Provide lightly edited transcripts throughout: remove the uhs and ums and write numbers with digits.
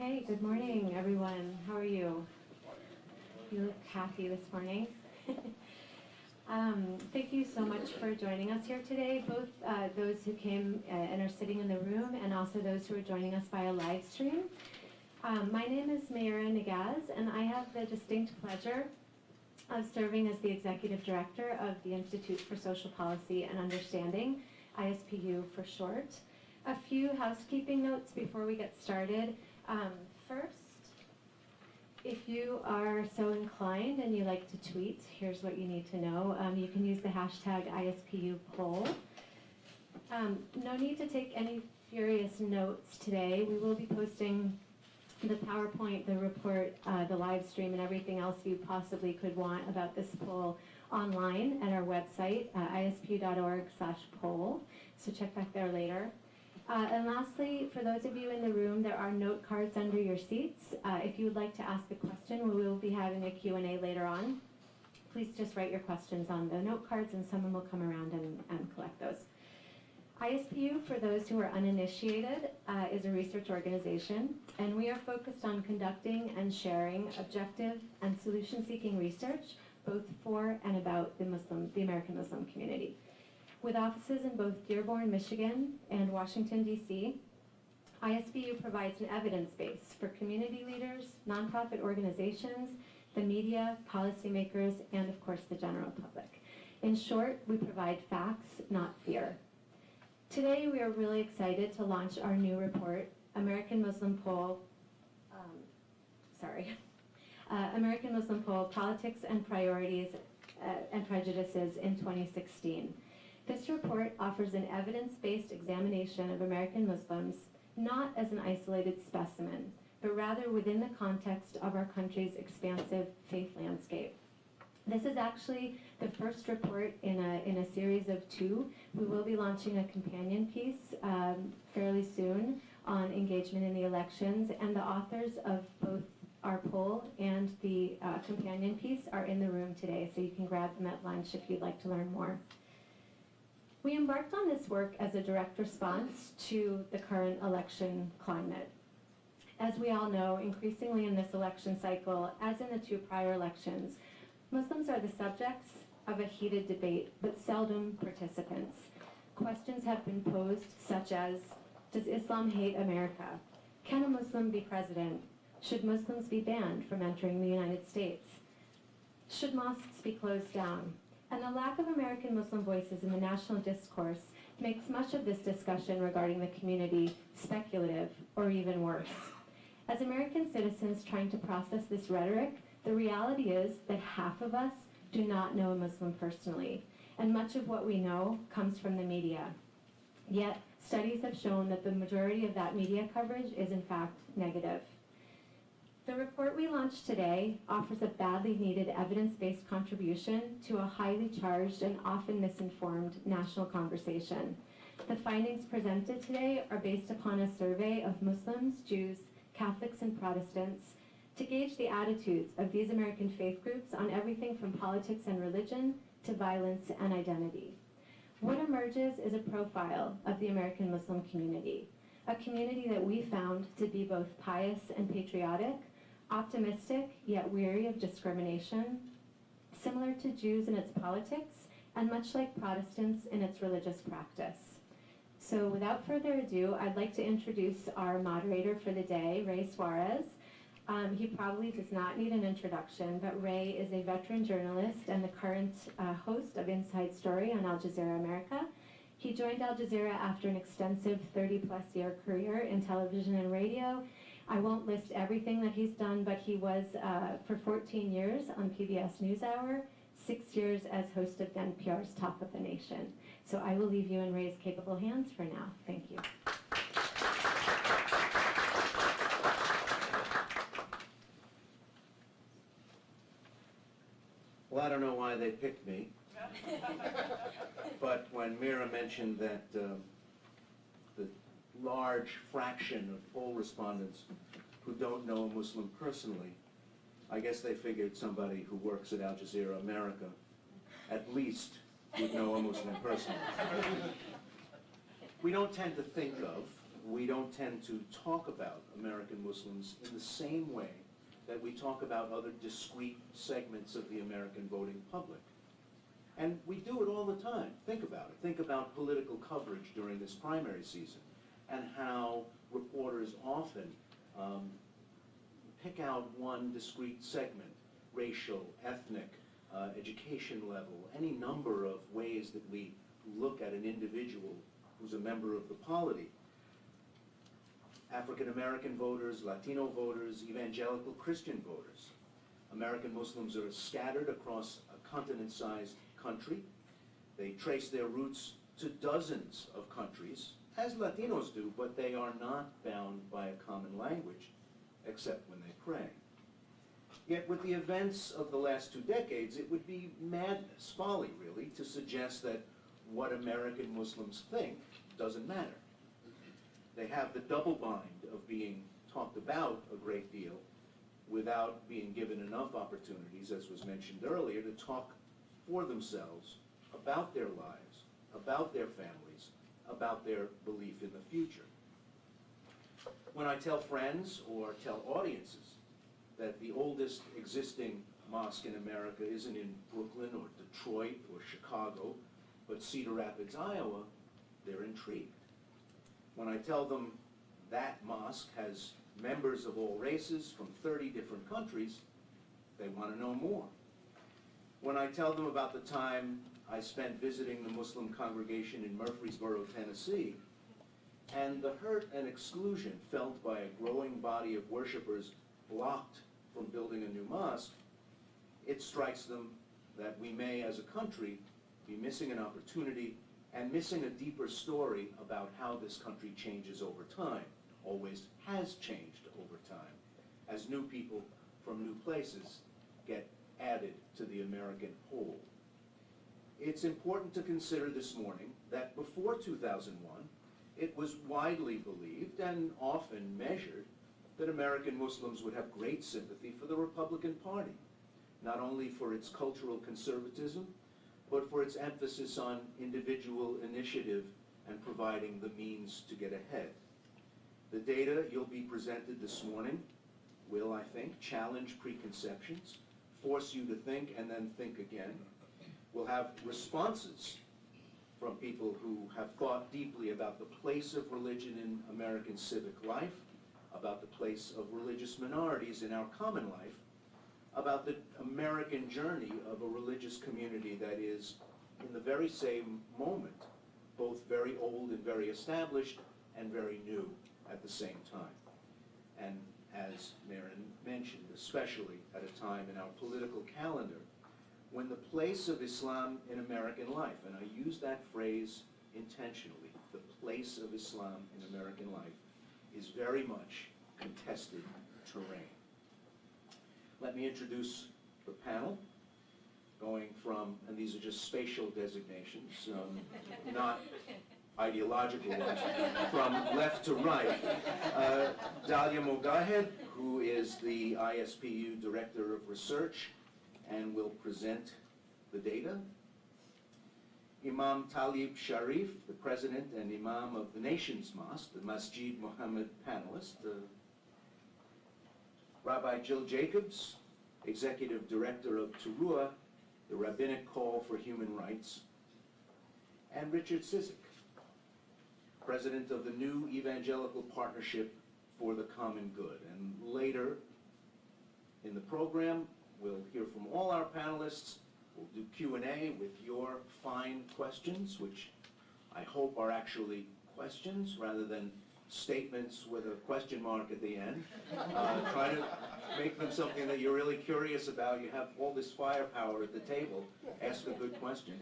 Okay, good morning, everyone. How are you? You look happy this morning. Thank you so much for joining us here today, both those who came and are sitting in the room and also those who are joining us via live stream. My name is Meira Neggaz, and I have the distinct pleasure of serving as the Executive Director of the Institute for Social Policy and Understanding, ISPU for short. A few housekeeping notes before we get started. First, if you are so inclined and you like to tweet, here's what you need to know. You can use the hashtag ISPU poll. No need to take any furious notes today. We will be posting the PowerPoint, the report, the live stream, and everything else you possibly could want about this poll online at our website, ispu.org/poll. So check back there later. And lastly, for those of you in the room, there are note cards under your seats. If you would like to ask a question, we will be having a Q&A later on. Please just write your questions on the note cards and someone will come around and collect those. ISPU, for those who are uninitiated, is a research organization, and we are focused on conducting and sharing objective and solution-seeking research, both for and about the American Muslim community. With offices in both Dearborn, Michigan and Washington, D.C., ISPU provides an evidence base for community leaders, nonprofit organizations, the media, policymakers, and of course the general public. In short, we provide facts, not fear. Today we are really excited to launch our new report, American Muslim Poll, American Muslim Poll, Politics and Priorities and Prejudices in 2016. This report offers an evidence-based examination of American Muslims, not as an isolated specimen, but rather within the context of our country's expansive faith landscape. This is actually the first report in a series of two. We will be launching a companion piece fairly soon on engagement in the elections, and the authors of both our poll and the companion piece are in the room today, so you can grab them at lunch if you'd like to learn more. We embarked on this work as a direct response to the current election climate. As we all know, increasingly in this election cycle, as in the two prior elections, Muslims are the subjects of a heated debate, but seldom participants. Questions have been posed such as, does Islam hate America? Can a Muslim be president? Should Muslims be banned from entering the United States? Should mosques be closed down? And the lack of American Muslim voices in the national discourse makes much of this discussion regarding the community speculative, or even worse. As American citizens trying to process this rhetoric, the reality is that half of us do not know a Muslim personally, and much of what we know comes from the media. Yet, studies have shown that the majority of that media coverage is in fact negative. The report we launched today offers a badly needed evidence-based contribution to a highly charged and often misinformed national conversation. The findings presented today are based upon a survey of Muslims, Jews, Catholics, and Protestants to gauge the attitudes of these American faith groups on everything from politics and religion to violence and identity. What emerges is a profile of the American Muslim community, a community that we found to be both pious and patriotic, optimistic yet weary of discrimination, similar to Jews in its politics, and much like Protestants in its religious practice. So without further ado, I'd like to introduce our moderator for the day, Ray Suarez. He probably does not need an introduction, but Ray is a veteran journalist and the current host of Inside Story on Al Jazeera America. He joined Al Jazeera after an extensive 30-plus year career in television and radio. I won't list everything that he's done, but he was for 14 years on PBS NewsHour, 6 years as host of NPR's Top of the Nation. So I will leave you in Ray's capable hands for now. Thank you. Well, I don't know why they picked me, but when Meira mentioned that the large fraction of poll respondents who don't know a Muslim personally, I guess they figured somebody who works at Al Jazeera America at least would know a Muslim personally. We don't tend to think of we don't tend to talk about American Muslims in the same way that we talk about other discrete segments of the American voting public. And we do it all the time. Think about it. Think about political coverage during this primary season and how reporters often pick out one discrete segment, racial, ethnic, education level, any number of ways that we look at an individual who's a member of the polity. African American voters, Latino voters, evangelical Christian voters. American Muslims are scattered across a continent-sized country. They trace their roots to dozens of countries, as Latinos do, but they are not bound by a common language, except when they pray. Yet with the events of the last 2 decades, it would be madness, folly really, to suggest that what American Muslims think doesn't matter. They have the double bind of being talked about a great deal without being given enough opportunities, as was mentioned earlier, to talk for themselves about their lives, about their families, about their belief in the future. When I tell friends or tell audiences that the oldest existing mosque in America isn't in Brooklyn or Detroit or Chicago, but Cedar Rapids, Iowa, they're intrigued. When I tell them that mosque has members of all races from 30 different countries, they want to know more. When I tell them about the time I spent visiting the Muslim congregation in Murfreesboro, Tennessee, and the hurt and exclusion felt by a growing body of worshipers blocked from building a new mosque, it strikes them that we may, as a country, be missing an opportunity and missing a deeper story about how this country changes over time, always has changed over time, as new people from new places get added to the American whole. It's important to consider this morning that before 2001, it was widely believed and often measured that American Muslims would have great sympathy for the Republican Party, not only for its cultural conservatism, but for its emphasis on individual initiative and providing the means to get ahead. The data you'll be presented this morning will, I think, challenge preconceptions, force you to think and then think again. We'll have responses from people who have thought deeply about the place of religion in American civic life, about the place of religious minorities in our common life, about the American journey of a religious community that is, in the very same moment, both very old and very established and very new at the same time. And as Meira mentioned, especially at a time in our political calendar when the place of Islam in American life, and I use that phrase intentionally, the place of Islam in American life, is very much contested terrain. Let me introduce the panel, going from, and these are just spatial designations, not ideological ones, from left to right. Dalila Mogahed, who is the ISPU Director of Research and will present the data. Imam Talib Shareef, the President and Imam of the Nation's Mosque, the Masjid Muhammad panelist. Rabbi Jill Jacobs, Executive Director of Teruah, the Rabbinic Call for Human Rights. And Richard Cizik, President of the New Evangelical Partnership for the Common Good. And later in the program, we'll hear from all our panelists. We'll do Q&A with your fine questions, which I hope are actually questions rather than statements with a question mark at the end. Try to make them something that you're really curious about. You have all this firepower at the table. Ask a good question.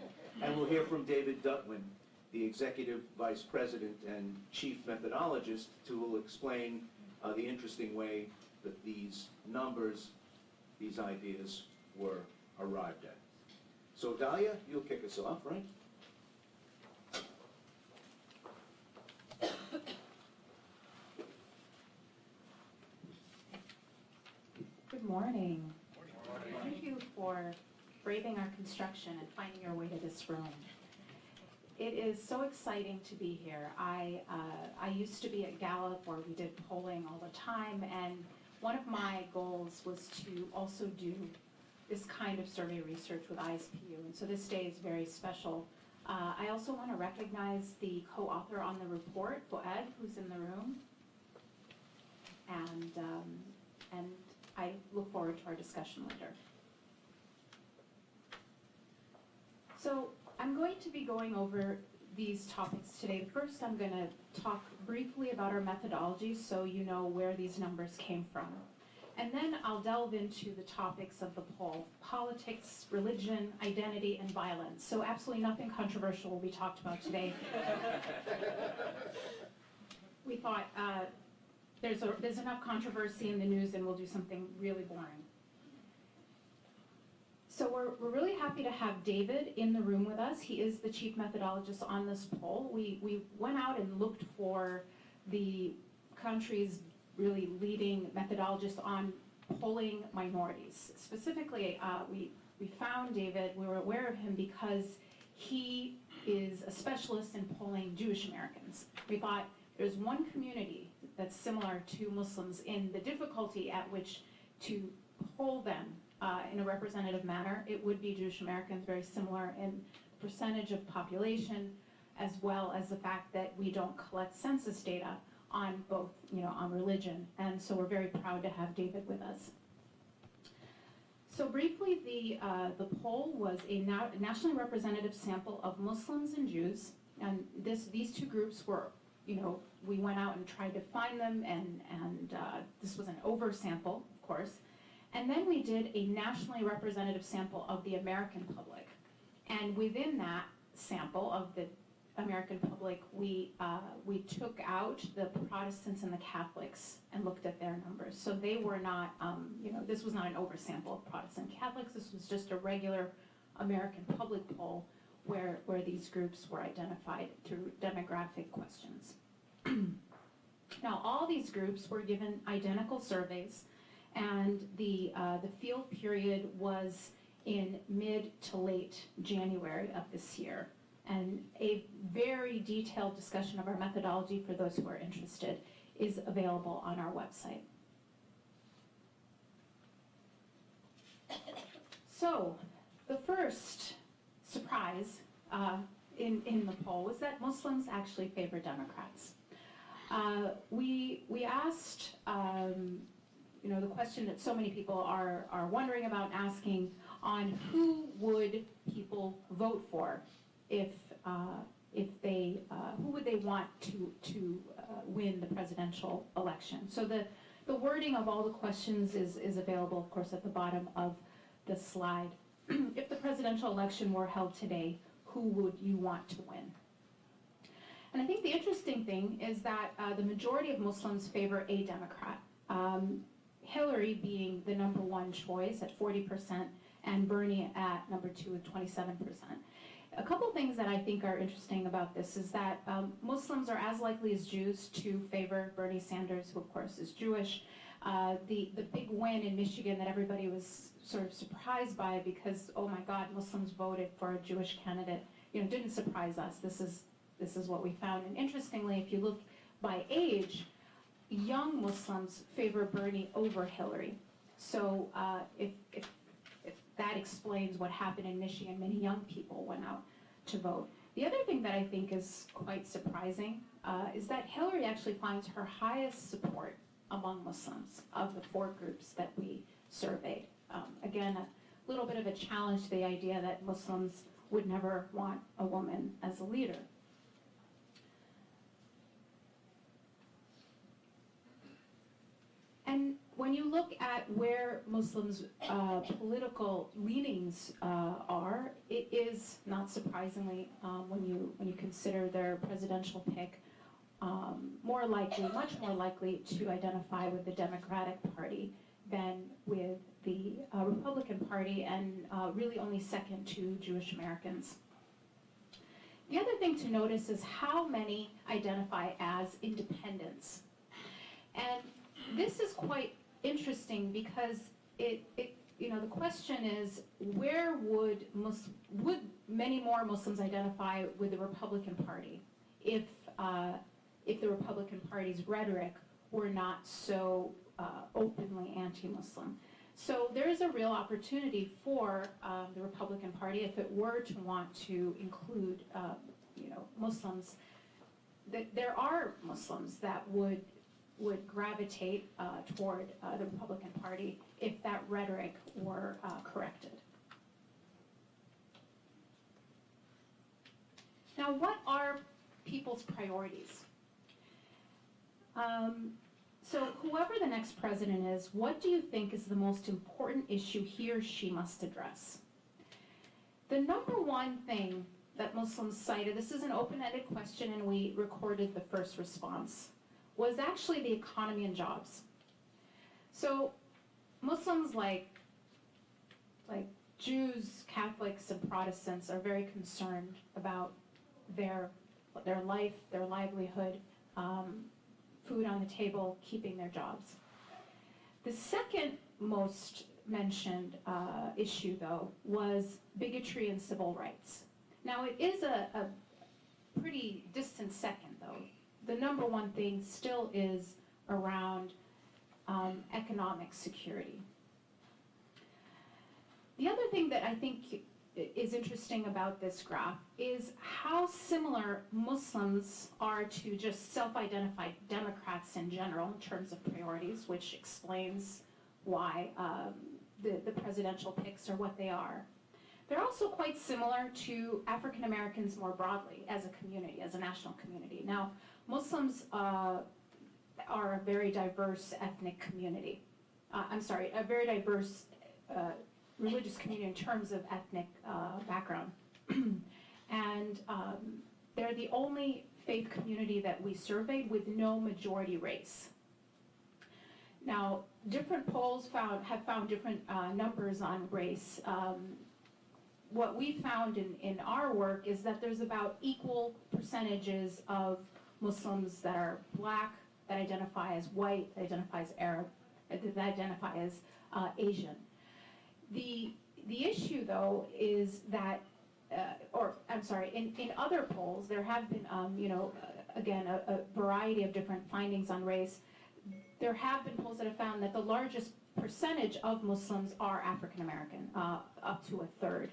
And we'll hear from David Dutwin, the Executive Vice President and Chief Methodologist, who will explain the interesting way that these numbers, these ideas were arrived at. So Dalila, you'll kick us off, right? Good morning. Thank you for braving our construction and finding your way to this room. It is so exciting to be here. I used to be at Gallup where we did polling all the time, and one of my goals was to also do this kind of survey research with ISPU, and so this day is very special. I also want to recognize the co-author on the report, Fuad, who's in the room, and I look forward to our discussion later. So I'm going to be going over these topics today. First, I'm going to talk briefly about our methodology so you know where these numbers came from. And then I'll delve into the topics of the poll: politics, religion, identity, and violence. So absolutely nothing controversial will be talked about today. We thought there's enough controversy in the news and we'll do something really boring. So we're really happy to have David in the room with us. He is the chief methodologist on this poll. We went out and looked for the country's really leading methodologist on polling minorities. Specifically, we found David. We were aware of him because he is a specialist in polling Jewish Americans. We thought there's one community that's similar to Muslims in the difficulty at which to poll them in a representative manner. It would be Jewish Americans, very similar in percentage of population, as well as the fact that we don't collect census data on both, on religion. And so we're very proud to have David with us. So briefly, the poll was a nationally representative sample of Muslims and Jews. And these two groups were, we went out and tried to find them, and this was an oversample, of course. And then we did a nationally representative sample of the American public. And within that sample of the American public, we took out the Protestants and the Catholics and looked at their numbers. So they were not, this was not an oversample of Protestant and Catholics. This was just a regular American public poll where these groups were identified through demographic questions. Now, all these groups were given identical surveys, and the field period was in mid to late January of this year. And a very detailed discussion of our methodology for those who are interested is available on our website. So, the first surprise in the poll was that Muslims actually favor Democrats. We asked, the question that so many people are wondering about asking on who would people vote for if they who would they want to win the presidential election. So the wording of all the questions is available, of course, at the bottom of the slide. If the presidential election were held today, who would you want to win? And I think the interesting thing is that the majority of Muslims favor a Democrat. Hillary being the number one choice at 40%, and Bernie at number two with 27%. A couple things that I think are interesting about this is that Muslims are as likely as Jews to favor Bernie Sanders, who of course is Jewish. The big win in Michigan that everybody was sort of surprised by because, oh my God, Muslims voted for a Jewish candidate, didn't surprise us. This is what we found. And interestingly, if you look by age, young Muslims favor Bernie over Hillary. So if that explains what happened in Michigan, many young people went out to vote. The other thing that I think is quite surprising is that Hillary actually finds her highest support among Muslims of the four groups that we surveyed. Again, a little bit of a challenge to the idea that Muslims would never want a woman as a leader. And when you look at where Muslims' political leanings are, it is not surprisingly, when you consider their presidential pick, much more likely to identify with the Democratic Party than with the Republican Party, and really only second to Jewish Americans. The other thing to notice is how many identify as independents. And this is quite interesting because the question is, where would many more Muslims identify with the Republican Party if the Republican Party's rhetoric were not so openly anti-Muslim. So there is a real opportunity for the Republican Party, if it were to want to include, Muslims. That there are Muslims that would gravitate toward the Republican Party if that rhetoric were corrected. Now, what are people's priorities? So whoever the next president is, what do you think is the most important issue he or she must address? The number one thing that Muslims cited, this is an open-ended question and we recorded the first response, was actually the economy and jobs. So Muslims like Jews, Catholics, and Protestants are very concerned about their life, their livelihood, food on the table, keeping their jobs. The second most mentioned issue, though, was bigotry and civil rights. Now, it is a pretty distant second, though. The number one thing still is around economic security. The other thing that I think is interesting about this graph is how similar Muslims are to just self-identified Democrats in general in terms of priorities, which explains why the presidential picks are what they are. They're also quite similar to African Americans more broadly as a community, as a national community. Now, Muslims are a very diverse ethnic community. A very diverse religious community in terms of ethnic background. And they're the only faith community that we surveyed with no majority race. Now, different polls have found different numbers on race. What we found in our work is that there's about equal percentages of Muslims that are Black, that identify as white, that identify as Arab, that identify as Asian. The issue, though, is that, in other polls, there have been, again, a variety of different findings on race. There have been polls that have found that the largest percentage of Muslims are African American, up to a third.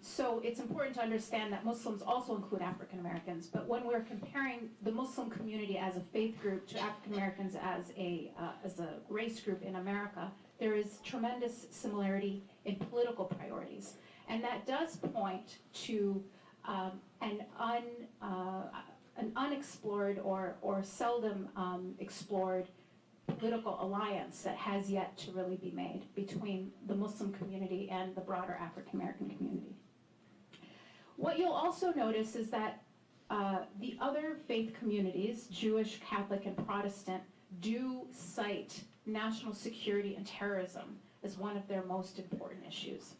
So it's important to understand that Muslims also include African Americans, but when we're comparing the Muslim community as a faith group to African Americans as a race group in America, there is tremendous similarity in political priorities. And that does point to an unexplored or seldom explored political alliance that has yet to really be made between the Muslim community and the broader African American community. What you'll also notice is that the other faith communities, Jewish, Catholic, and Protestant, do cite national security and terrorism as one of their most important issues.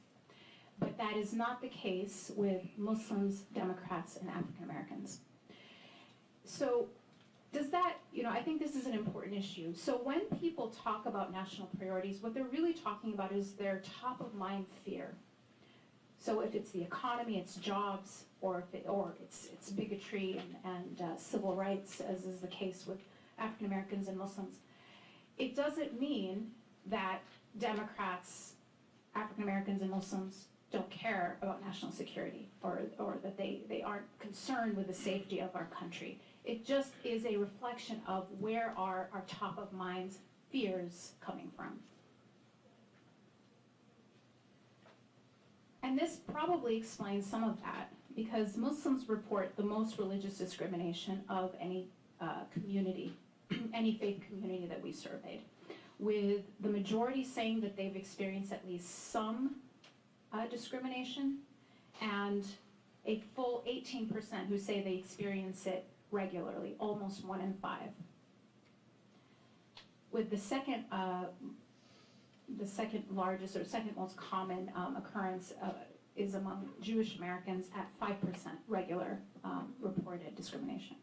But that is not the case with Muslims, Democrats, and African Americans. So does that, I think this is an important issue. So when people talk about national priorities, what they're really talking about is their top of mind fear. So if it's the economy, it's jobs, or it's bigotry and civil rights, as is the case with African Americans and Muslims, it doesn't mean that Democrats, African Americans, and Muslims don't care about national security or that they aren't concerned with the safety of our country. It just is a reflection of where are our top of minds fears coming from. And this probably explains some of that, because Muslims report the most religious discrimination of any community, any faith community that we surveyed, with the majority saying that they've experienced at least some discrimination, and a full 18% who say they experience it regularly, almost 1 in 5. With the second largest or second most common occurrence is among Jewish Americans at 5% regular reported discrimination.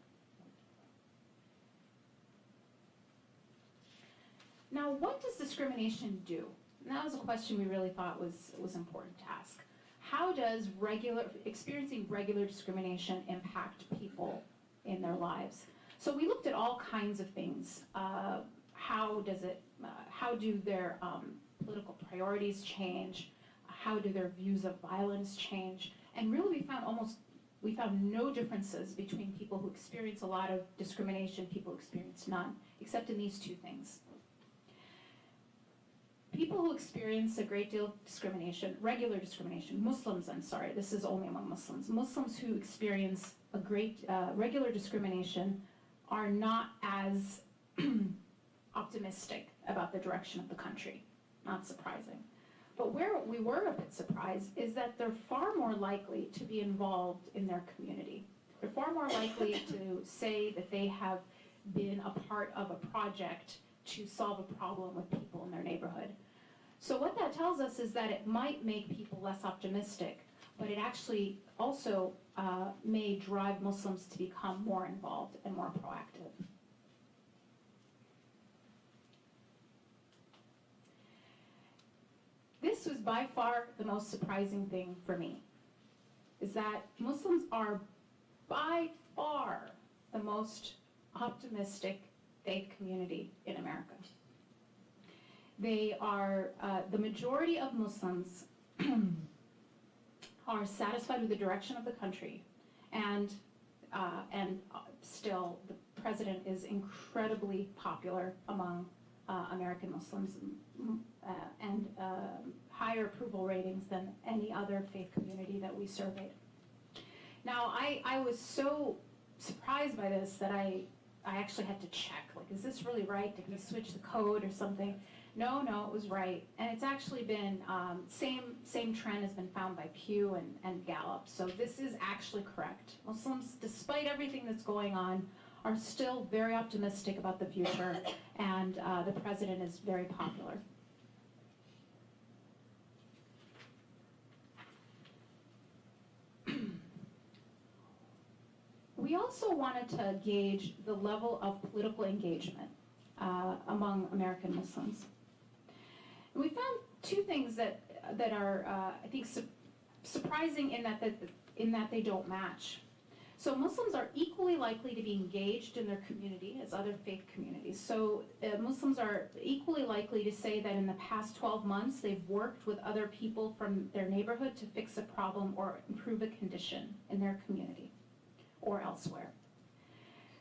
Now, what does discrimination do? And that was a question we really thought was important to ask. how does experiencing regular discrimination impact people in their lives? So we looked at all kinds of things. How do their political priorities change? How do their views of violence change? And really we found no differences between people who experience a lot of discrimination, people who experience none, except in these two things. People who experience a great deal of discrimination, regular discrimination, Muslims, I'm sorry, this is only among Muslims. Muslims who experience a great regular discrimination are not as optimistic about the direction of the country. Not surprising. But where we were a bit surprised is that they're far more likely to be involved in their community. They're far more likely to say that they have been a part of a project to solve a problem with people in their neighborhood. So what that tells us is that it might make people less optimistic, but it actually also may drive Muslims to become more involved and more proactive. This was by far the most surprising thing for me, is that Muslims are by far the most optimistic faith community in America. They are, the majority of Muslims are satisfied with the direction of the country, and still the president is incredibly popular among American Muslims, and higher approval ratings than any other faith community that we surveyed. Now, I was so surprised by this that I actually had to check, like, is this really right? Did we switch the code or something? No, it was right. And it's actually been, same trend has been found by Pew and Gallup. So this is actually correct. Muslims, despite everything that's going on, are still very optimistic about the future, and the president is very popular. We also wanted to gauge the level of political engagement among American Muslims. And we found two things that are, I think, surprising in that they don't match. So Muslims are equally likely to be engaged in their community as other faith communities. So Muslims are equally likely to say that in the past 12 months they've worked with other people from their neighborhood to fix a problem or improve a condition in their community or elsewhere.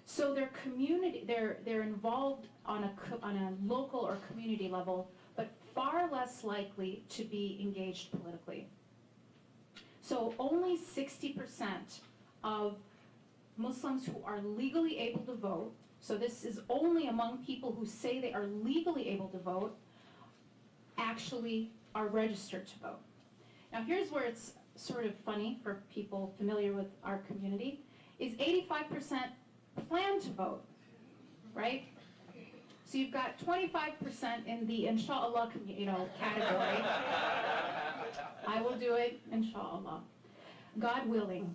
So their community, they're involved on a local or community level, but far less likely to be engaged politically. So only 60% of Muslims who are legally able to vote, so this is only among people who say they are legally able to vote, actually are registered to vote. Now here's where it's sort of funny for people familiar with our community, is 85% plan to vote, right? So you've got 25% in the inshallah category. I will do it, inshallah, God willing.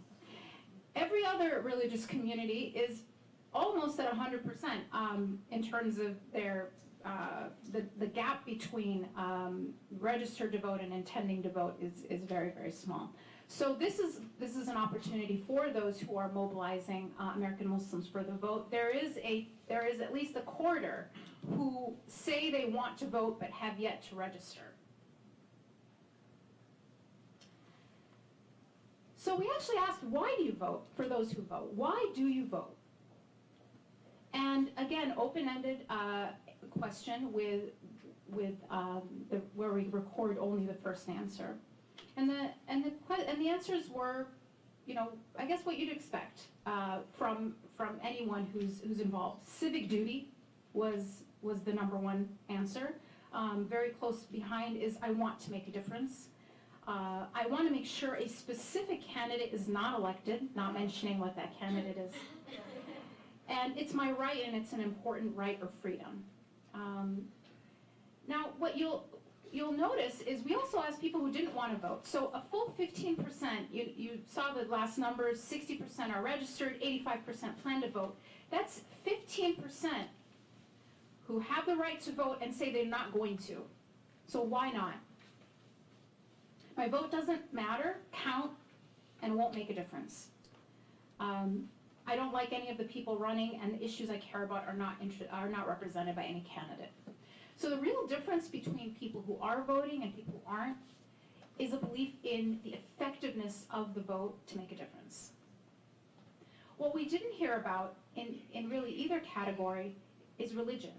Every other religious community is almost at 100% in terms of their the gap between registered to vote and intending to vote is very, very small. So this is an opportunity for those who are mobilizing American Muslims for the vote. There is at least a quarter who say they want to vote but have yet to register. So we actually asked, why do you vote, for those who vote? Why do you vote? And again, open-ended question with where we record only the first answer. And the answers were, I guess what you'd expect from anyone who's involved. Civic duty was the number one answer. Very close behind is I want to make a difference. I want to make sure a specific candidate is not elected, not mentioning what that candidate is. And it's my right, and it's an important right or freedom. Now, what you'll notice is we also asked people who didn't want to vote. So a full 15%, you saw the last numbers, 60% are registered, 85% plan to vote. That's 15% who have the right to vote and say they're not going to. So why not? My vote doesn't matter, count, and won't make a difference. I don't like any of the people running, and the issues I care about are not represented by any candidate. So the real difference between people who are voting and people who aren't is a belief in the effectiveness of the vote to make a difference. What we didn't hear about in really either category is religion,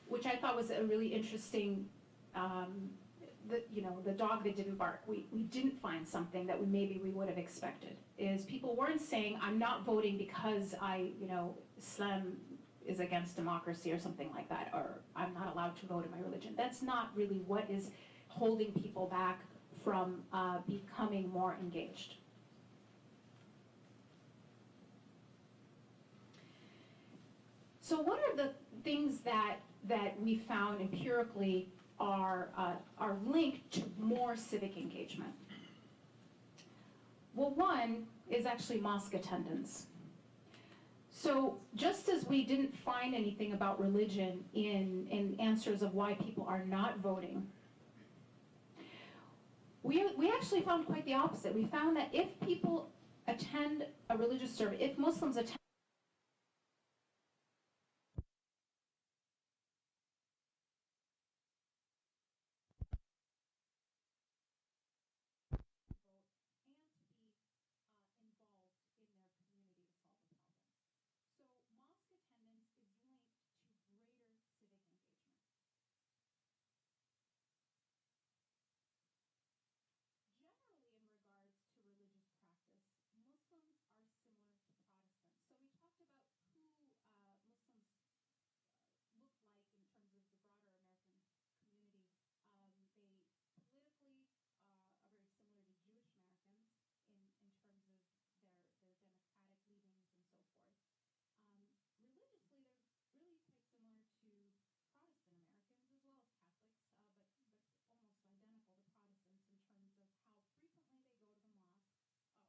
which I thought was a really interesting, the dog that didn't bark. We didn't find something that we would have expected. Is people weren't saying, I'm not voting because Islam is against democracy or something like that, or I'm not allowed to vote in my religion. That's not really what is holding people back from becoming more engaged. So what are the things that we found empirically are linked to more civic engagement? Well, one is actually mosque attendance. So just as we didn't find anything about religion in answers of why people are not voting, we actually found quite the opposite. We found that if people attend a religious service, if Muslims attend and to be involved in their community to solve a problem. So mosque attendance is linked to greater civic engagement. Generally, in regards to religious practice, Muslims are similar to Protestants. So we talked about who Muslims look like in terms of the broader American community. They politically are very similar to Jewish Americans in terms of their democratic leanings and so forth. Religiously, they're really quite similar to Protestant Americans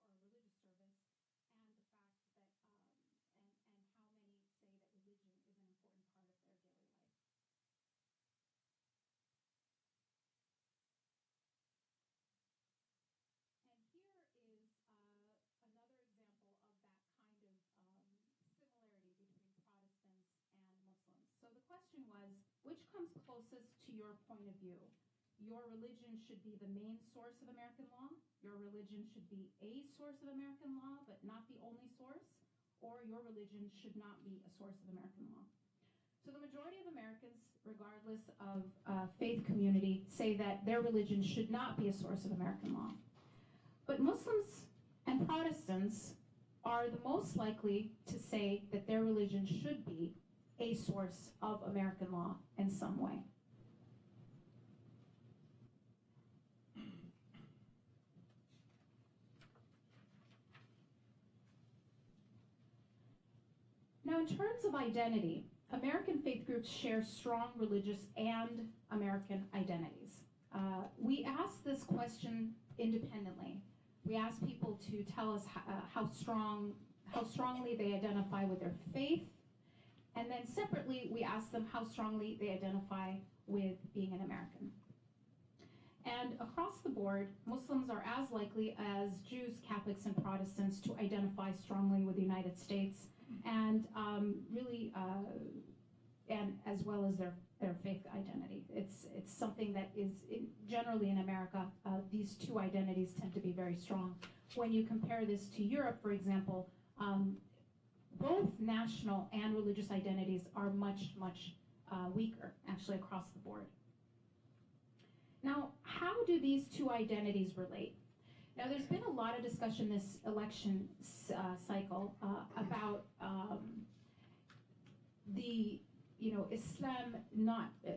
as well as Catholics, but almost identical to Protestants in terms of how frequently they go to the mosque or a religious service, and the fact that and how many say that religion is an important part of their daily life. And here is another example of that kind of similarity between Protestants and Muslims. So the question was, which comes closest to your point of view? Your religion should be the main source of American law. Your religion should be a source of American law, but not the only source. Or your religion should not be a source of American law. So the majority of Americans, regardless of faith community, say that their religion should not be a source of American law. But Muslims and Protestants are the most likely to say that their religion should be a source of American law in some way. Now, in terms of identity, American faith groups share strong religious and American identities. We asked this question independently. We asked people to tell us how strongly they identify with their faith, and then separately we asked them how strongly they identify with being an American. And across the board, Muslims are as likely as Jews, Catholics, and Protestants to identify strongly with the United States, and and as well as their faith identity. It's something that is generally in America, these two identities tend to be very strong. When you compare this to Europe, for example, both national and religious identities are much weaker, actually, across the board. Now, how do these two identities relate? Now, there's been a lot of discussion this election cycle about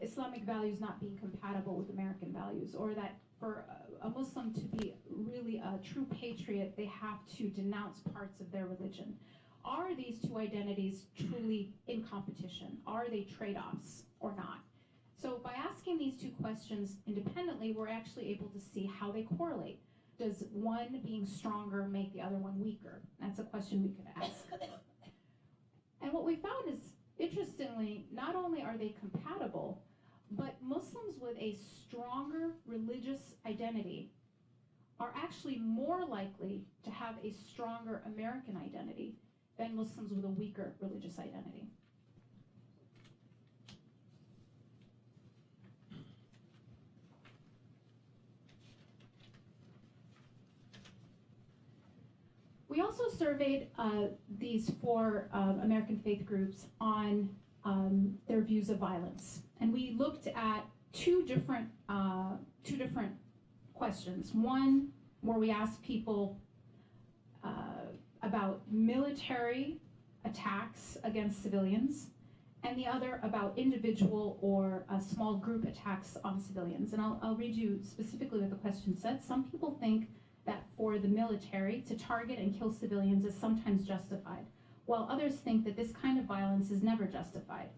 Islamic values not being compatible with American values, or that for a Muslim to be really a true patriot, they have to denounce parts of their religion. Are these two identities truly in competition? Are they trade-offs or not? So by asking these two questions independently, we're actually able to see how they correlate. Does one being stronger make the other one weaker? That's a question we could ask. And what we found is, interestingly, not only are they compatible, But Muslims with a stronger religious identity are actually more likely to have a stronger American identity than Muslims with a weaker religious identity. We also surveyed these four American faith groups on their views of violence, and we looked at two different questions. One where we asked people about military attacks against civilians, and the other about individual or small group attacks on civilians. And I'll read you specifically what the question said. Some people think that for the military to target and kill civilians is sometimes justified, while others think that this kind of violence is never justified.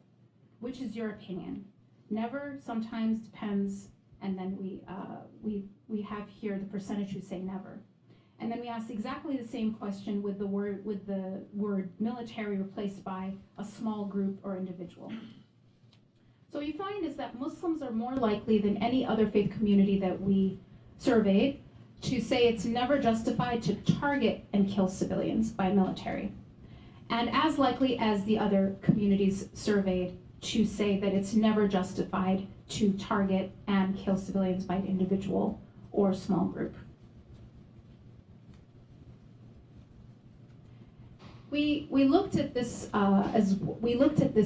Which is your opinion? Never, sometimes, depends, and then we have here the percentage who say never. And then we asked exactly the same question with the word military replaced by a small group or individual. So what you find is that Muslims are more likely than any other faith community that we surveyed to say it's never justified to target and kill civilians by military. And as likely as the other communities surveyed to say that it's never justified to target and kill civilians by an individual or small group. We looked at this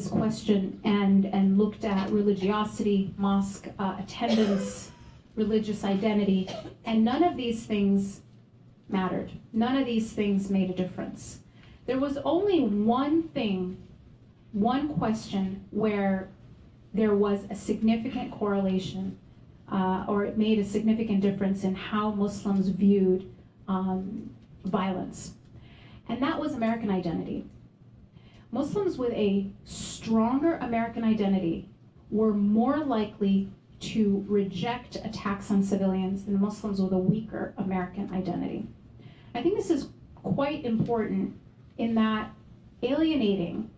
question and looked at religiosity, mosque attendance, religious identity, and none of these things mattered. None of these things made a difference. There was only one question where there was a significant correlation, or it made a significant difference in how Muslims viewed violence. And that was American identity. Muslims with a stronger American identity were more likely to reject attacks on civilians than Muslims with a weaker American identity. I think this is quite important in that alienating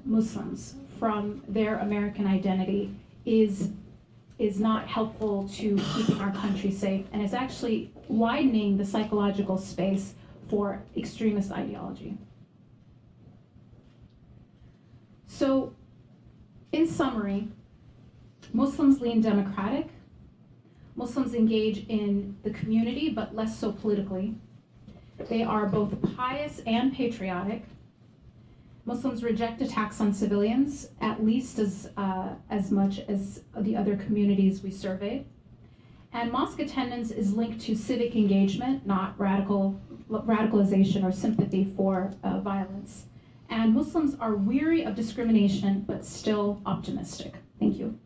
Muslims from their American identity is not helpful to keeping our country safe, and is actually widening the psychological space for extremist ideology. So, in summary, Muslims lean democratic. Muslims engage in the community, but less so politically. They are both pious and patriotic. Muslims reject attacks on civilians, at least as much as the other communities we surveyed. And mosque attendance is linked to civic engagement, not radicalization or sympathy for violence. And Muslims are weary of discrimination, but still optimistic. Thank you.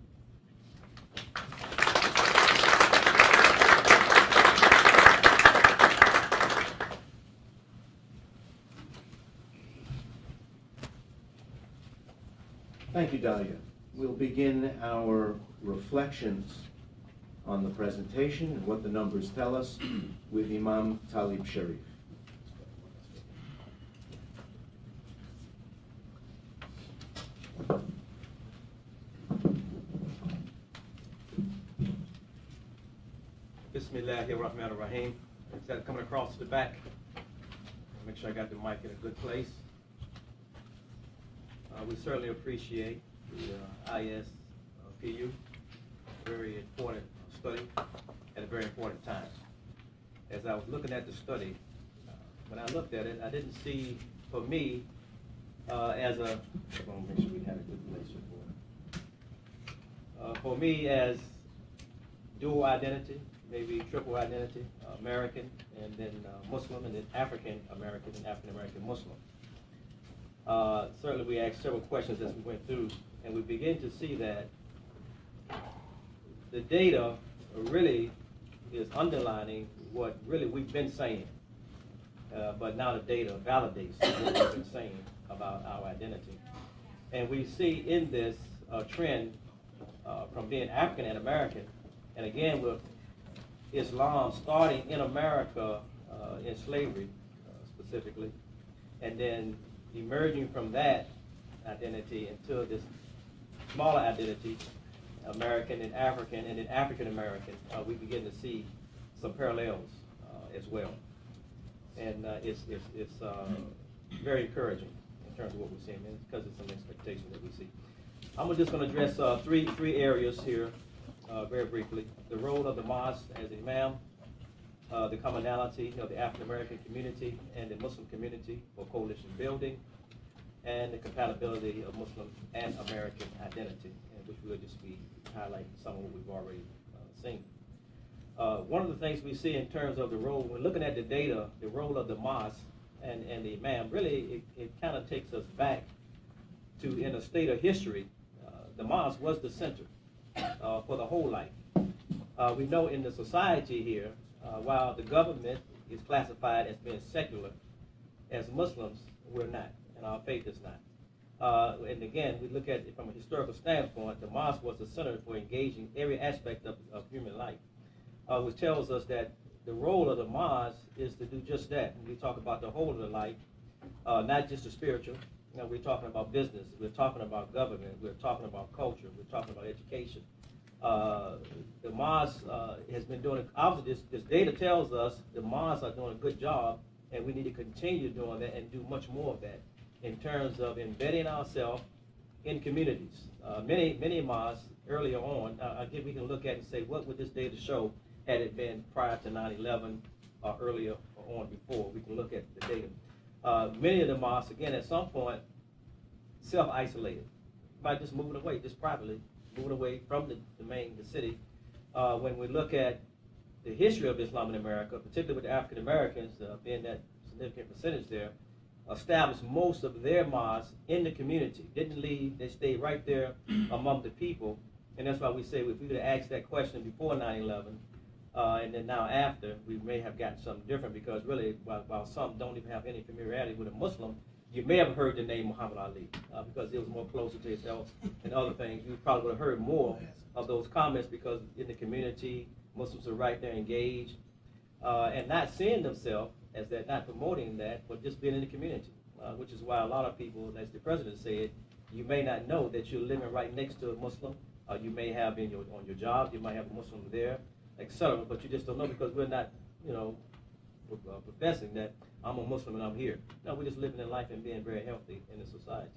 Thank you, Dalila. We'll begin our reflections on the presentation and what the numbers tell us with Imam Talib Shareef. Bismillahirrahmanirrahim. Is that coming across to the back? Make sure I got the mic in a good place. We certainly appreciate the ISPU, very important study at a very important time. As I was looking at the study, when I looked at it, I didn't see, for me, as a, I'm going to make sure we have a good place for me as dual identity, maybe triple identity, American, and then Muslim, and then African American and African American Muslim. Certainly we asked several questions as we went through, and we begin to see that the data really is underlining what really we've been saying, but now the data validates what we've been saying about our identity. And we see in this trend from being African and American, and again with Islam starting in America in slavery specifically, and then emerging from that identity into this smaller identity American and African, and then African American, we begin to see some parallels as well. And it's very encouraging in terms of what we're seeing, and because it's some expectation that we see. I'm just going to address three areas here very briefly. The role of the mosque as imam, the commonality of the African American community and the Muslim community for coalition building, and the compatibility of Muslim and American identity, which we'll just be highlighting some of what we've already seen. One of the things we see in terms of the role, when looking at the data, the role of the mosque and the imam, really it kind of takes us back to, in a state of history, the mosque was the center for the whole life. We know in the society here, while the government is classified as being secular, as Muslims, we're not, and our faith is not. And again, we look at it from a historical standpoint, the mosque was the center for engaging every aspect of human life, which tells us that the role of the mosque is to do just that. And we talk about the whole of the life, not just the spiritual. You know, we're talking about business, we're talking about government, we're talking about culture, we're talking about education. The mosque has been doing, obviously this data tells us the mosques are doing a good job, and we need to continue doing that and do much more of that in terms of embedding ourselves in communities. Many mosques earlier on, again, we can look at and say, what would this data show had it been prior to 9/11 or earlier or on before? We can look at the data. Many of the mosques, again, at some point, self-isolated by just moving away, just privately, moving away from the city. When we look at the history of Islam in America, particularly with the African Americans, being that significant percentage there, established most of their mosques in the community. Didn't leave, they stayed right there among the people. And that's why we say if we could have asked that question before 9/11, and then now after, we may have gotten something different, because really, while some don't even have any familiarity with a Muslim, you may have heard the name Muhammad Ali, because it was more closer to himself and other things. You probably would have heard more of those comments, because in the community, Muslims are right there engaged, and not seeing themselves as that, not promoting that, but just being in the community, which is why a lot of people, as the president said, you may not know that you're living right next to a Muslim. You may have on your job, you might have a Muslim there, etc. But you just don't know, because we're not, professing that I'm a Muslim and I'm here. No, we're just living in life and being very healthy in the society.